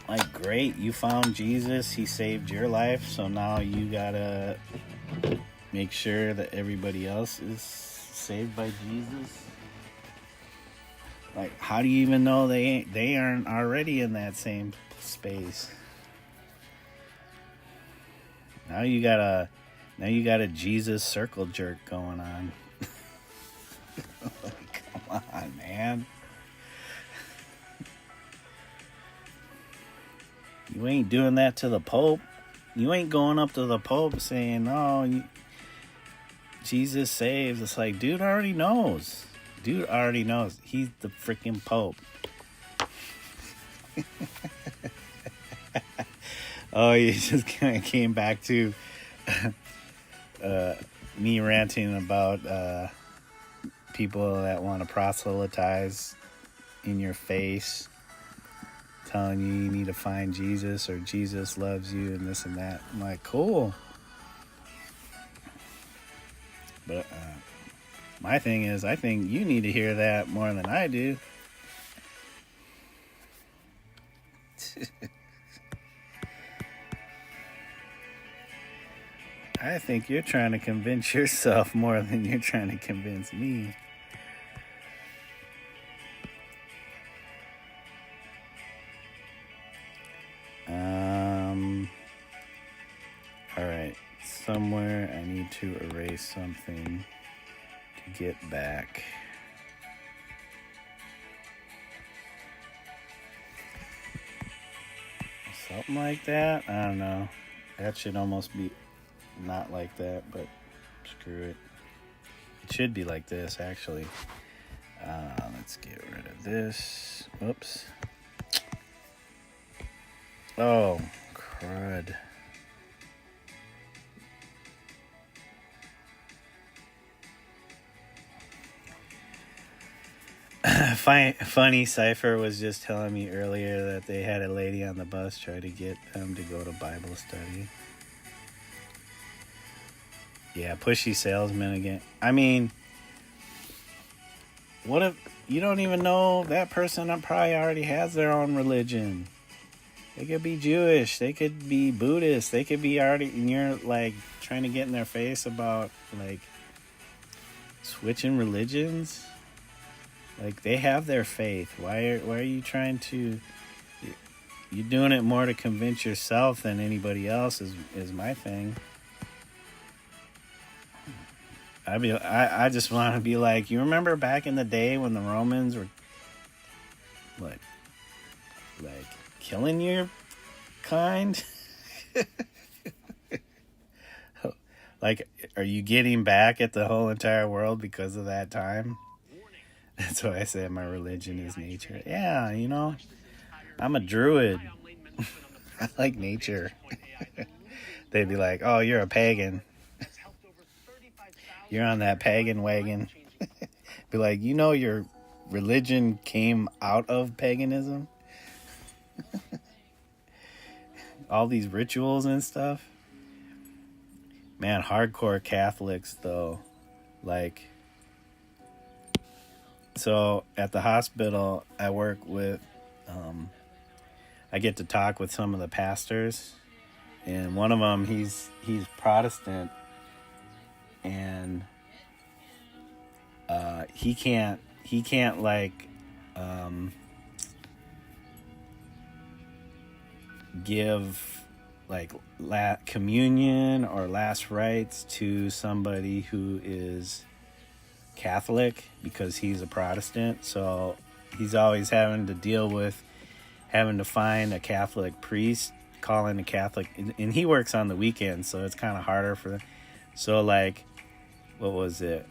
Like, great, you found Jesus, he saved your life, so now you gotta make sure that everybody else is saved by Jesus. Like, how do you even know they aren't already in that same space? Now you got a Jesus circle jerk going on. Come on, man. You ain't doing that to the Pope. You ain't going up to the Pope saying, "Oh, Jesus saves." It's like, dude already knows. Dude already knows. He's the freaking Pope. Oh, you just kind of came back to me ranting about people that want to proselytize in your face, telling you need to find Jesus or Jesus loves you and this and that. I'm like, cool. But my thing is, I think you need to hear that more than I do. I think you're trying to convince yourself more than you're trying to convince me. Alright, somewhere I need to erase something to get back. Something like that? I don't know. That should almost be not like that, but screw it. It should be like this, actually. Let's get rid of this. Whoops. Oh, crud. Funny Cypher was just telling me earlier that they had a lady on the bus try to get them to go to Bible study. Yeah, pushy salesman again. I mean, what if you don't even know that person probably already has their own religion? They could be Jewish, they could be Buddhist, they could be already, and you're like trying to get in their face about like switching religions. Like, they have their faith. Why are you trying to? You're doing it more to convince yourself than anybody else. Is my thing. I just want to be like, you remember back in the day when the Romans were what, like killing your kind? Like, are you getting back at the whole entire world because of that time? That's why I said my religion is nature. Yeah, I'm a druid. I like nature. They'd be like, oh, you're a pagan. You're on that pagan wagon. Be like, your religion came out of paganism? All these rituals and stuff. Man, hardcore Catholics, though. Like, so at the hospital I work with, I get to talk with some of the pastors, and one of them, he's Protestant, and he can't like give like communion or last rites to somebody who is Catholic because he's a Protestant. So he's always having to deal with having to find a Catholic priest, calling a Catholic, and he works on the weekends, so it's kind of harder for them. So like, what was it?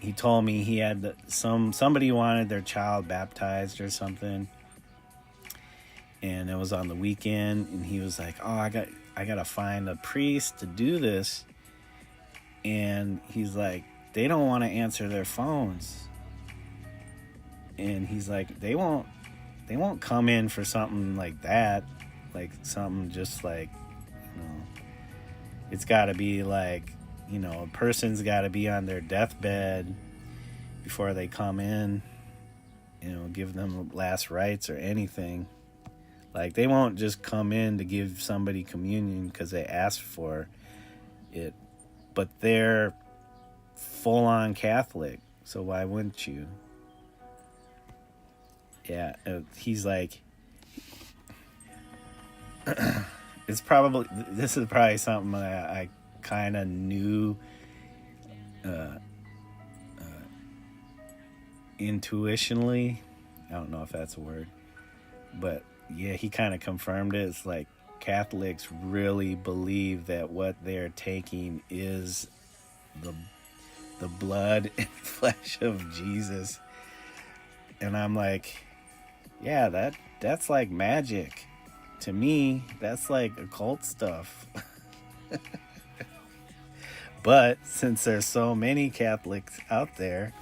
he told me he had somebody wanted their child baptized or something, and it was on the weekend, and he was like, oh, I gotta find a priest to do this. And he's like, they don't want to answer their phones. And he's like, they won't come in for something like that, like something just like, it's got to be like, a person's got to be on their deathbed before they come in, give them last rites or anything. Like, they won't just come in to give somebody communion because they asked for it, but they're full-on Catholic, so why wouldn't you? Yeah, he's like, this is probably something I kind of knew intuitionally. I don't know if that's a word, but yeah, he kind of confirmed it. It's like Catholics really believe that what they're taking is the blood and flesh of Jesus. And I'm like, yeah, that's like magic. To me, that's like occult stuff. But since there's so many Catholics out there,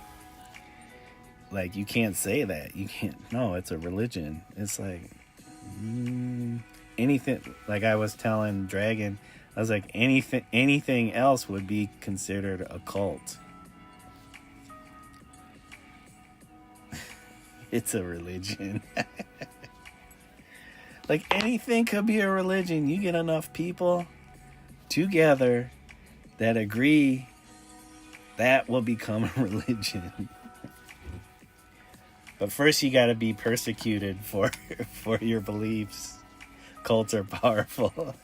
like, you can't say that. You can't. No, it's a religion. It's like anything. Like I was telling Dragon, I was like, anything else would be considered a cult. It's a religion. Like, anything could be a religion. You get enough people together that agree, that will become a religion. But first you got to be persecuted for your beliefs. Cults are powerful.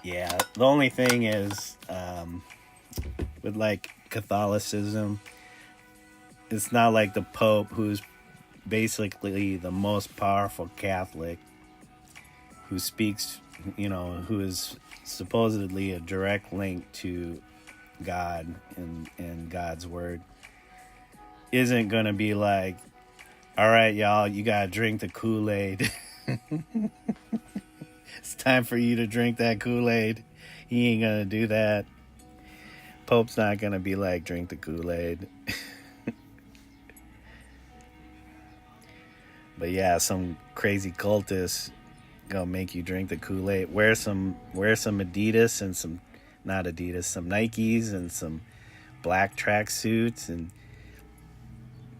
Yeah, the only thing is, with like Catholicism, it's not like the Pope, who's basically the most powerful Catholic, who speaks, who is supposedly a direct link to God and God's word, isn't going to be like, all right, y'all, you got to drink the Kool-Aid. It's time for you to drink that Kool-Aid. He ain't going to do that. Pope's not going to be like, drink the Kool-Aid. But yeah, some crazy cultist gonna make you drink the Kool-Aid. Wear some Adidas and some Nikes and some black tracksuits, and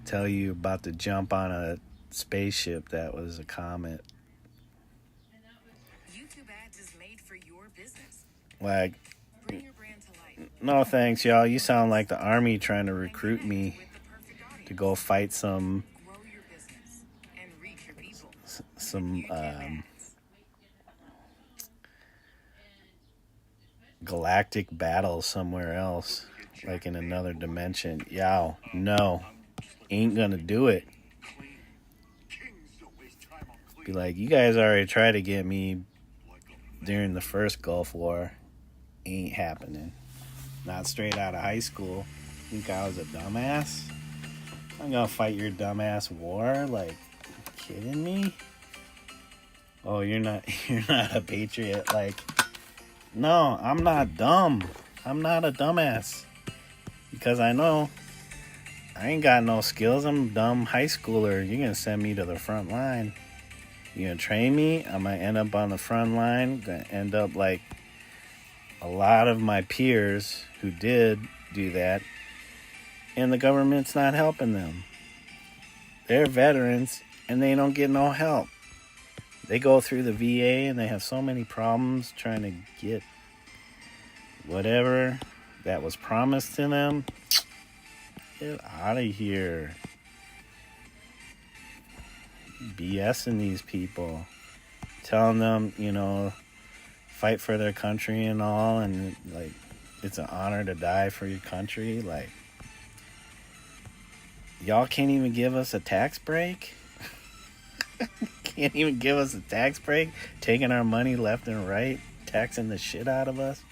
tell you about to jump on a spaceship that was a comet. YouTube ads is made for your business. Like, Bring your brand to life. no thanks, y'all. You sound like the army trying to recruit me to go fight some Grow your business and reach your people. some galactic battle somewhere else, like in another dimension. Yow, no, ain't gonna do it. Be like, you guys already tried to get me during the first Gulf War. Ain't happening. Not straight out of high school. Think I was a dumbass? I'm gonna fight your dumbass war? Like, kidding me? Oh, you're not a patriot. Like, no, I'm not dumb. I'm not a dumbass. Because I know I ain't got no skills. I'm a dumb high schooler. You're gonna send me to the front line. You're gonna train me. I might end up on the front line. Gonna end up like a lot of my peers who did do that. And the government's not helping them. They're veterans and they don't get no help. They go through the VA and they have so many problems trying to get whatever that was promised to them. Get out of here. BSing these people. Telling them, fight for their country and all, and like, it's an honor to die for your country. Like, y'all can't even give us a tax break? Can't even give us a tax break? Taking our money left and right? taxing the shit out of us.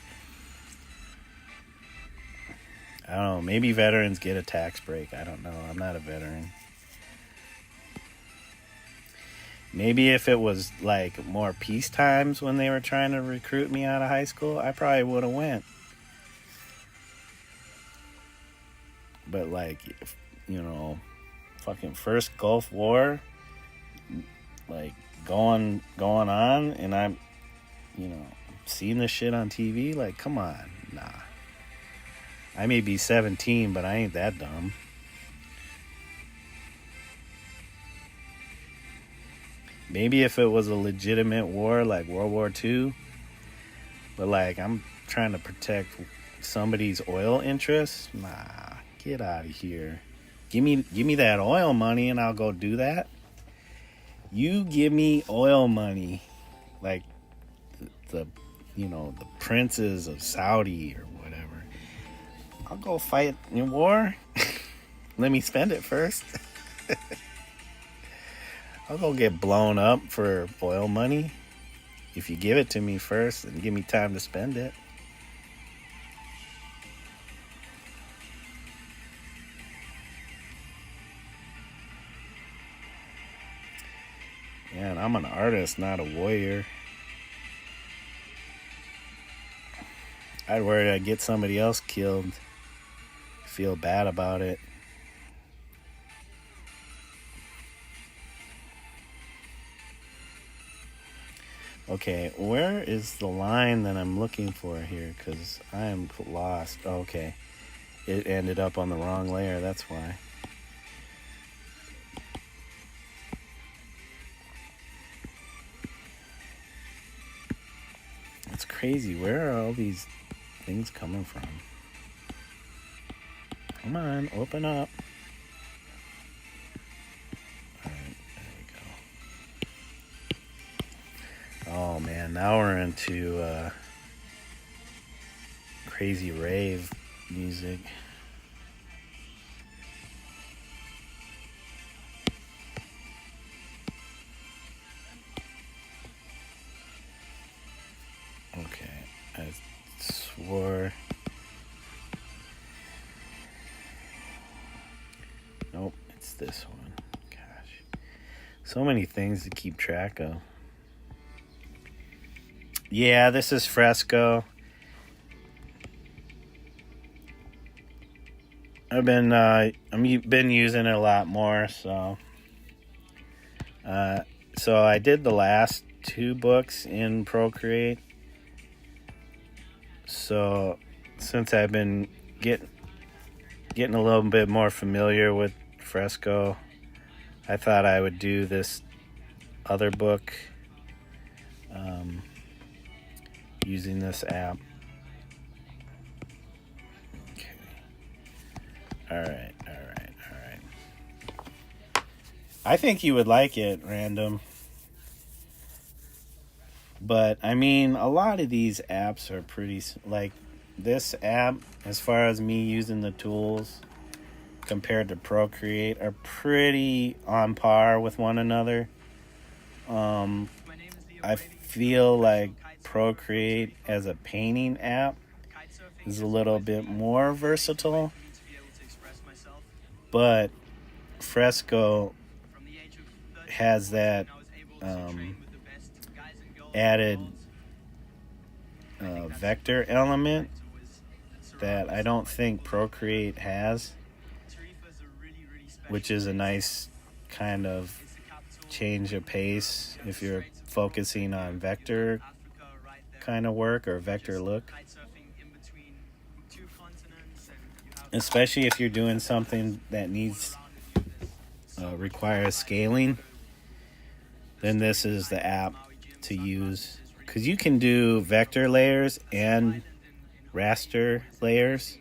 I don't know. Maybe veterans get a tax break. I don't know. I'm not a veteran. Maybe if it was like more peace times when they were trying to recruit me out of high school, I probably would have went. But like, if, you know, fucking first Gulf War, like going on, and I'm, you know, seeing this shit on TV. Like, come on, nah. I may be 17, but I ain't that dumb. Maybe if it was a legitimate war like World War II, but like I'm trying to protect somebody's oil interests, nah, get out of here. Give me that oil money and I'll go do that. You give me oil money, like the princes of Saudi or whatever. I'll go fight in war. Let me spend it first. I'll go get blown up for oil money if you give it to me first and give me time to spend it. Yeah, and I'm an artist, not a warrior. I'd worry I'd get somebody else killed. Feel bad about it. Okay, where is the line that I'm looking for here? Because I am lost. Okay. It ended up on the wrong layer, that's why. It's crazy. Where are all these things coming from? Come on, open up. Alright, there we go. Oh man, now we're into crazy rave music. Okay, I swore. Nope, it's this one. Gosh. So many things to keep track of. Yeah, this is Fresco. I've been using it a lot more, so I did the last 2 books in Procreate. So since I've been getting a little bit more familiar with Fresco, I thought I would do this other book using this app. Okay. All right. I think you would like it, Random. But, I mean, a lot of these apps are pretty... Like, this app, as far as me using the tools compared to Procreate, are pretty on par with one another. I feel like Procreate as a painting app is a little bit more versatile. But Fresco has that added vector element that I don't think Procreate has, which is a nice kind of change of pace if you're focusing on vector kind of work or vector look, especially if you're doing something that requires scaling. Then this is the app to use, because you can do vector layers and raster layers,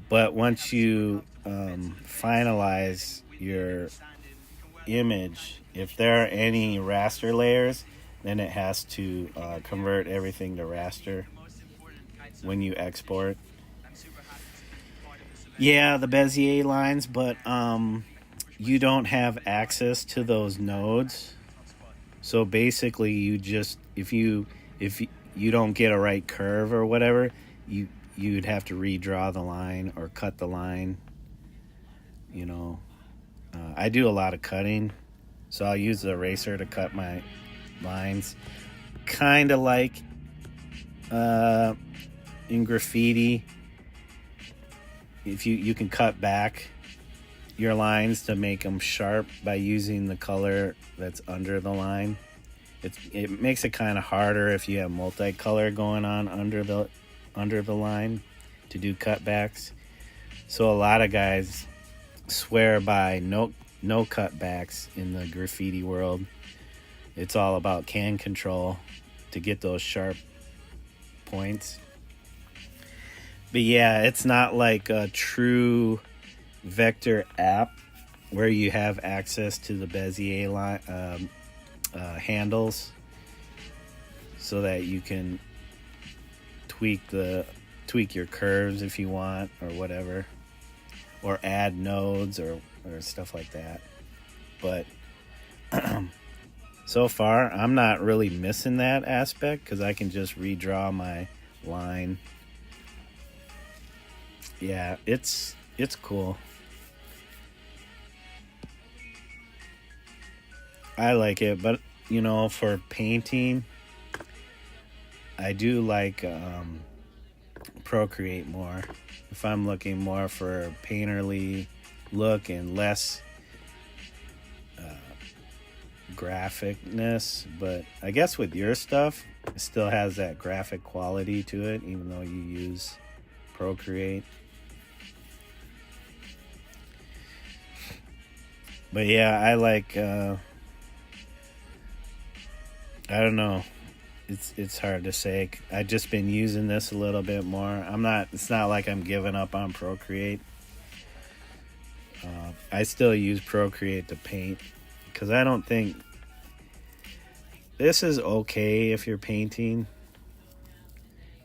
but once you finalize your image, if there are any raster layers, then it has to convert everything to raster when you export. Yeah, the Bezier lines, but you don't have access to those nodes. So basically, you just if you don't get a right curve or whatever, you'd have to redraw the line or cut the line. You know, I do a lot of cutting, so I'll use the eraser to cut my lines. Kind of like in graffiti, if you can cut back your lines to make them sharp by using the color that's under the line. It makes it kind of harder if you have multicolor going on under the line to do cutbacks. So a lot of guys swear by no cutbacks in the graffiti world. It's all about can control to get those sharp points. But yeah, it's not like a true vector app where you have access to the Bezier line, handles, so that you can tweak your curves if you want or whatever, or add nodes or stuff like that. But so far I'm not really missing that aspect because I can just redraw my line. Yeah, it's cool. I like it, but you know, for painting, I do like Procreate more. If I'm looking more for a painterly look and less graphicness, but I guess with your stuff, it still has that graphic quality to it, even though you use Procreate. But yeah, I like I don't know. It's hard to say. I've just been using this a little bit more. It's not like I'm giving up on Procreate. I still use Procreate to paint because I don't think this is okay if you're painting.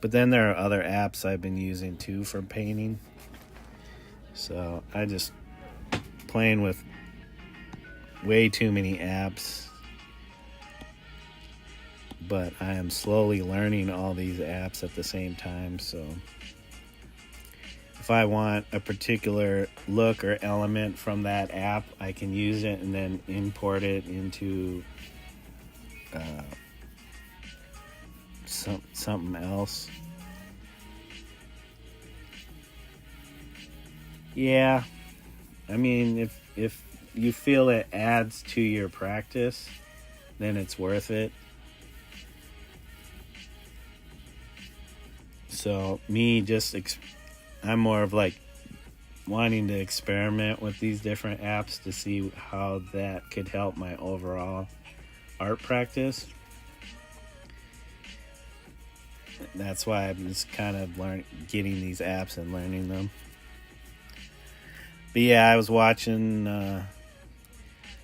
But then there are other apps I've been using too for painting. So I just playing with way too many apps. But I am slowly learning all these apps at the same time. So if I want a particular look or element from that app, I can use it and then import it into something else. Yeah, I mean, if you feel it adds to your practice, then it's worth it. So I'm more of like wanting to experiment with these different apps to see how that could help my overall art practice. That's why I'm just kind of getting these apps and learning them. But yeah, I was watching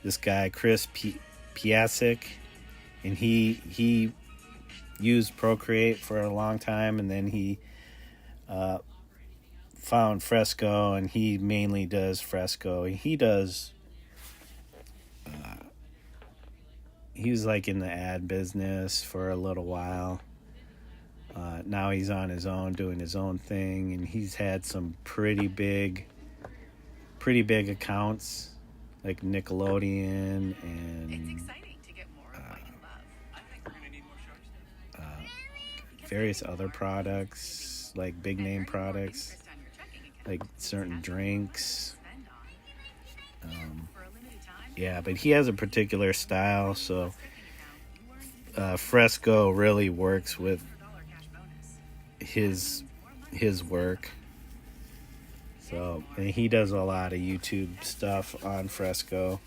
this guy Chris Piasek, and he used Procreate for a long time, and then he found Fresco, and he mainly does Fresco. He was like in the ad business for a little while. Now he's on his own doing his own thing, and he's had some pretty big accounts like Nickelodeon and It's exciting to get more of what you love. I think we're gonna need more sharks then. various other products, like big name products, like certain drinks. Yeah, but he has a particular style, so Fresco really works with his work. So, and he does a lot of YouTube stuff on Fresco.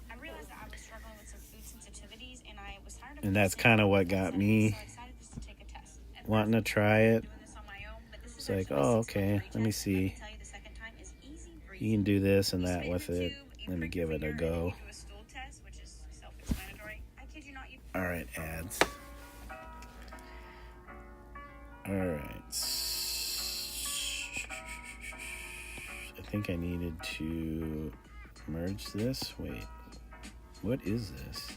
I realized that I was struggling with some food sensitivities, and I was tired of And that's kind of what got me so I decided just to take a test. At wanting to try it. doing this on my own, but this is It's like, actually oh, a okay, 6-month let me retest. see. I can tell you the second time is easy breezy. You can do this and You that spit in with the it. tube, you Let me prick give your it a finger, and go. you do a stool test, which is self-explanatory. I kid you not, you All right, ads. All right. I think I needed to merge this. Wait, what is this?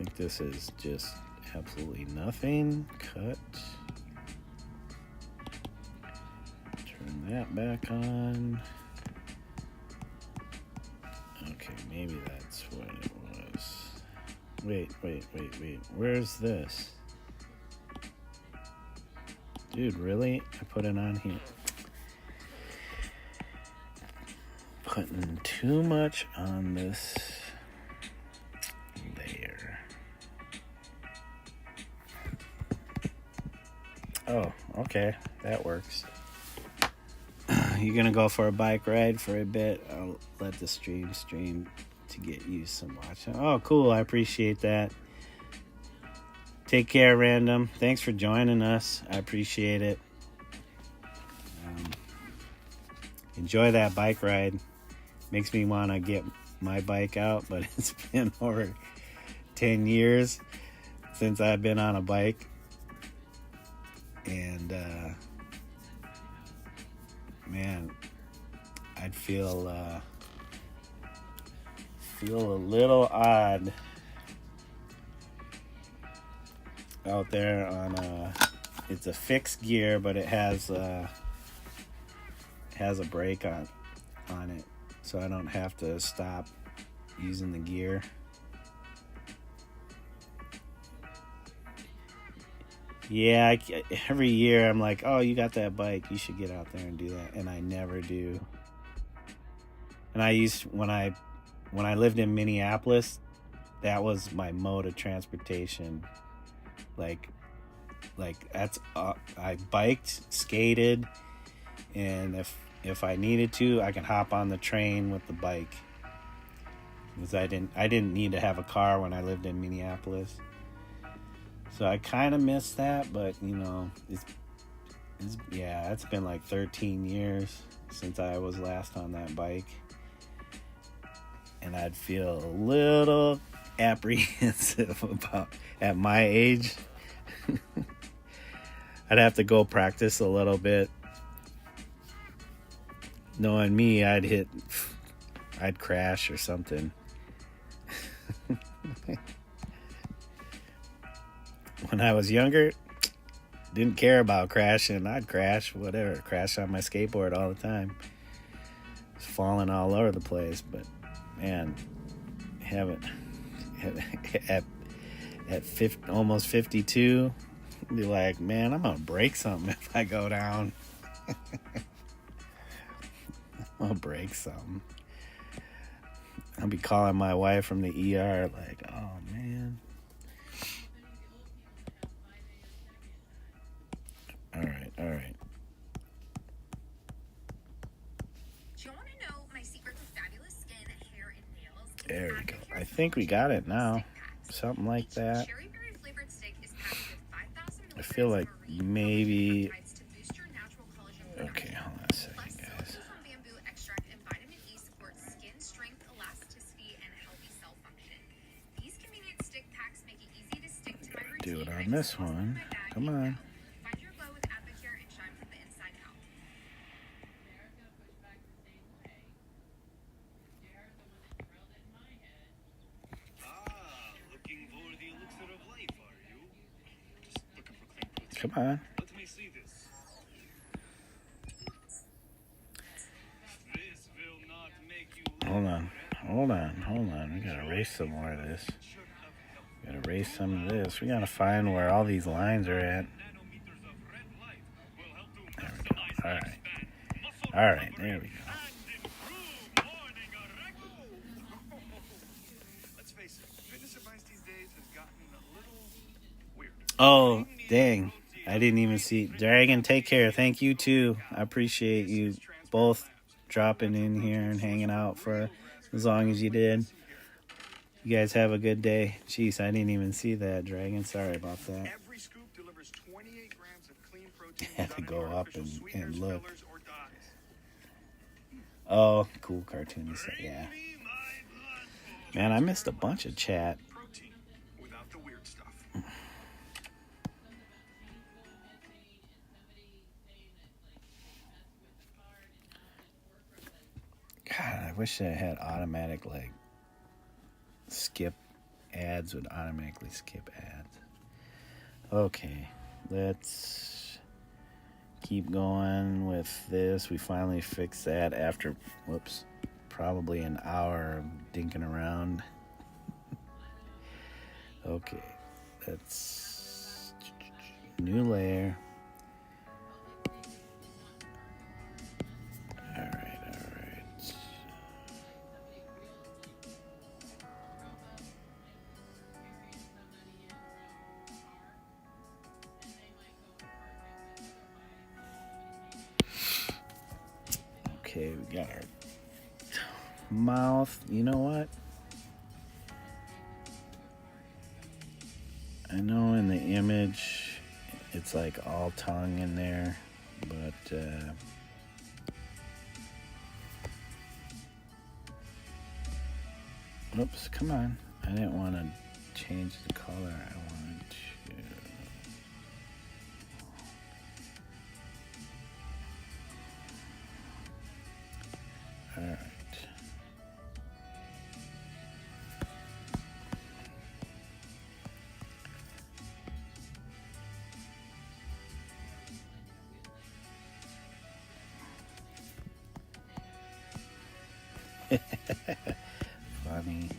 think this is just absolutely nothing. Cut. Turn that back on. Okay, maybe that's what it was. Wait. Where's this? Dude, really? I put it on here. Putting too much on this layer. Oh, okay. That works. You're gonna go for a bike ride for a bit? I'll let the stream to get you some watching. Oh, cool. I appreciate that. Take care, Random. Thanks for joining us. I appreciate it. Enjoy that bike ride. Makes me want to get my bike out, but it's been over 10 years since I've been on a bike. And, man, I'd feel a little odd out there on it's a fixed gear, but it has a brake on it, so I don't have to stop using the gear. Yeah, every year I'm like, oh, you got that bike, you should get out there and do that, and I never do. And I used when I lived in Minneapolis, that was my mode of transportation. Like that's I biked, skated, and if I needed to, I could hop on the train with the bike. Because I didn't need to have a car when I lived in Minneapolis. So I kind of miss that, but you know, it's been like 13 years since I was last on that bike. And I'd feel a little apprehensive about at my age. I'd have to go practice a little bit. Knowing me, I'd crash or something. When I was younger, didn't care about crashing. I'd crash, whatever. Crash on my skateboard all the time. It's falling all over the place, but man, at 50, almost 52, be like, man, I'm gonna break something if I go down. I'll break something. I'll be calling my wife from the ER like, oh man. All right. Do you want to know my secret to fabulous skin, hair, and nails? There we go. I think we got it now. Something like that. I feel like maybe... Okay, hold on a second, guys. Do it on this one. Come on. Come on. Let me see this. This will not make you Hold on. We gotta erase some more of this. We gotta erase some of this. We gotta find where all these lines are at. There we go. Alright, there we go. Let's face it, fitness advice these days has gotten a little weird. Oh, dang. I didn't even see. Dragon, take care. Thank you, too. I appreciate you both dropping in here and hanging out for as long as you did. You guys have a good day. Jeez, I didn't even see that, Dragon. Sorry about that. Every scoop delivers 28 grams of clean protein. Had to go up and look. Fillers, or dyes. Oh, cool cartoon. Yeah. Man, I missed a bunch of chat. Protein without the weird stuff. God, I wish I had automatic, like, skip ads would automatically skip ads. Okay, let's keep going with this. We finally fixed that after, probably an hour of dinking around. Okay, that's new layer. All right. Okay, we got our mouth. You know what? I know in the image it's like all tongue in there, but oops, come on. I didn't want to change the color. I wanted to... All right. Funny.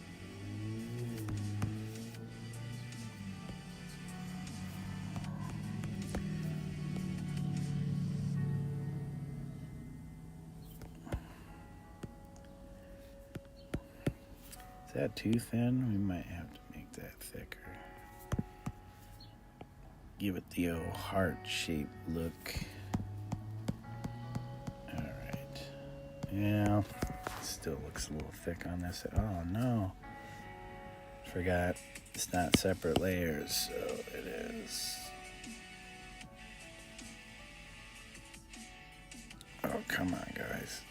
Is that too thin? We might have to make that thicker. Give it the old heart-shaped look. Alright. Yeah, still looks a little thick on this. Oh no. Forgot it's not separate layers, so it is. Oh, come on, guys.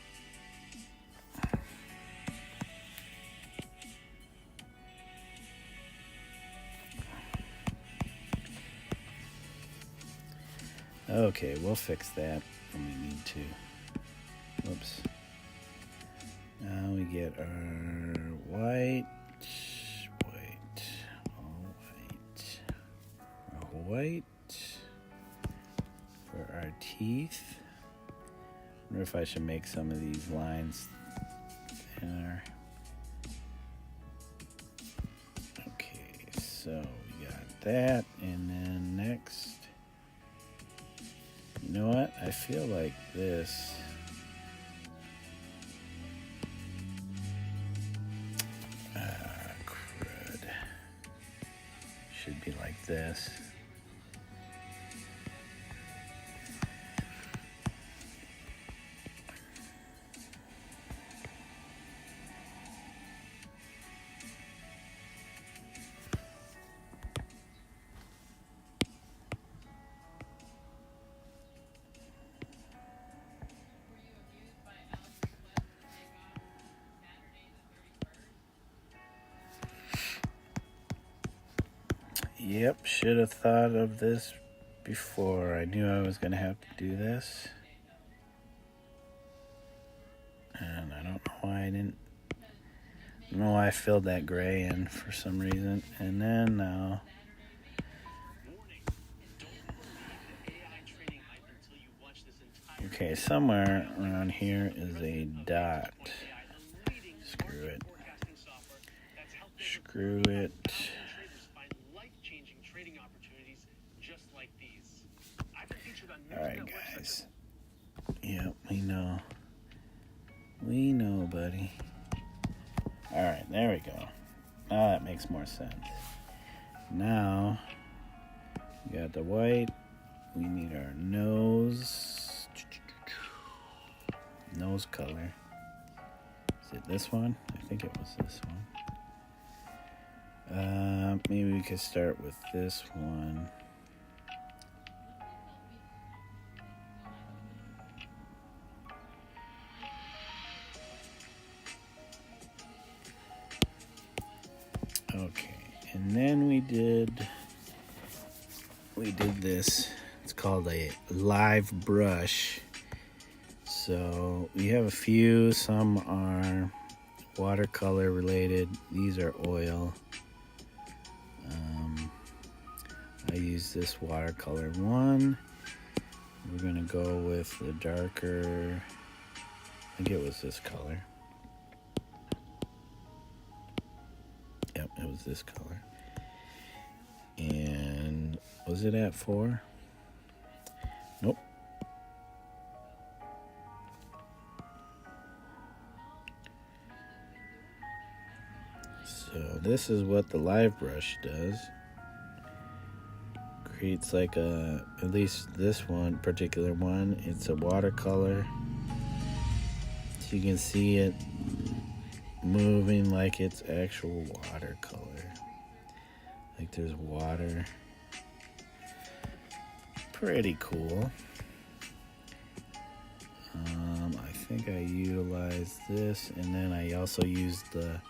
Okay, we'll fix that when we need to. Whoops. Now we get our white, all white for our teeth. I wonder if I should make some of these lines thinner. Okay, so we got that, and then next. You know what? I feel like this. Crud. Should be like this. Yep, should have thought of this before. I knew I was going to have to do this. And I don't know why I didn't. I don't know why I filled that gray in for some reason. And then now. Okay, somewhere around here is a dot. Screw it. Screw it. Alright, guys. Yep, we know. We know, buddy. Alright, there we go. Now that makes more sense. Now, we got the white. We need our nose. Nose color. Is it this one? I think it was this one. Maybe we could start with this one. Okay, and then we did this. It's called a live brush. So we have a few. Some are watercolor related. These are oil. I use this watercolor one. We're gonna go with the darker, I think it was this color. Yep, it was this color. And was it at 4? Nope. So this is what the live brush does. Creates like a, at least this one, particular one, it's a watercolor. So you can see it moving like it's actual watercolor. Like there's water. Pretty cool. I think I utilized this, and then I also used the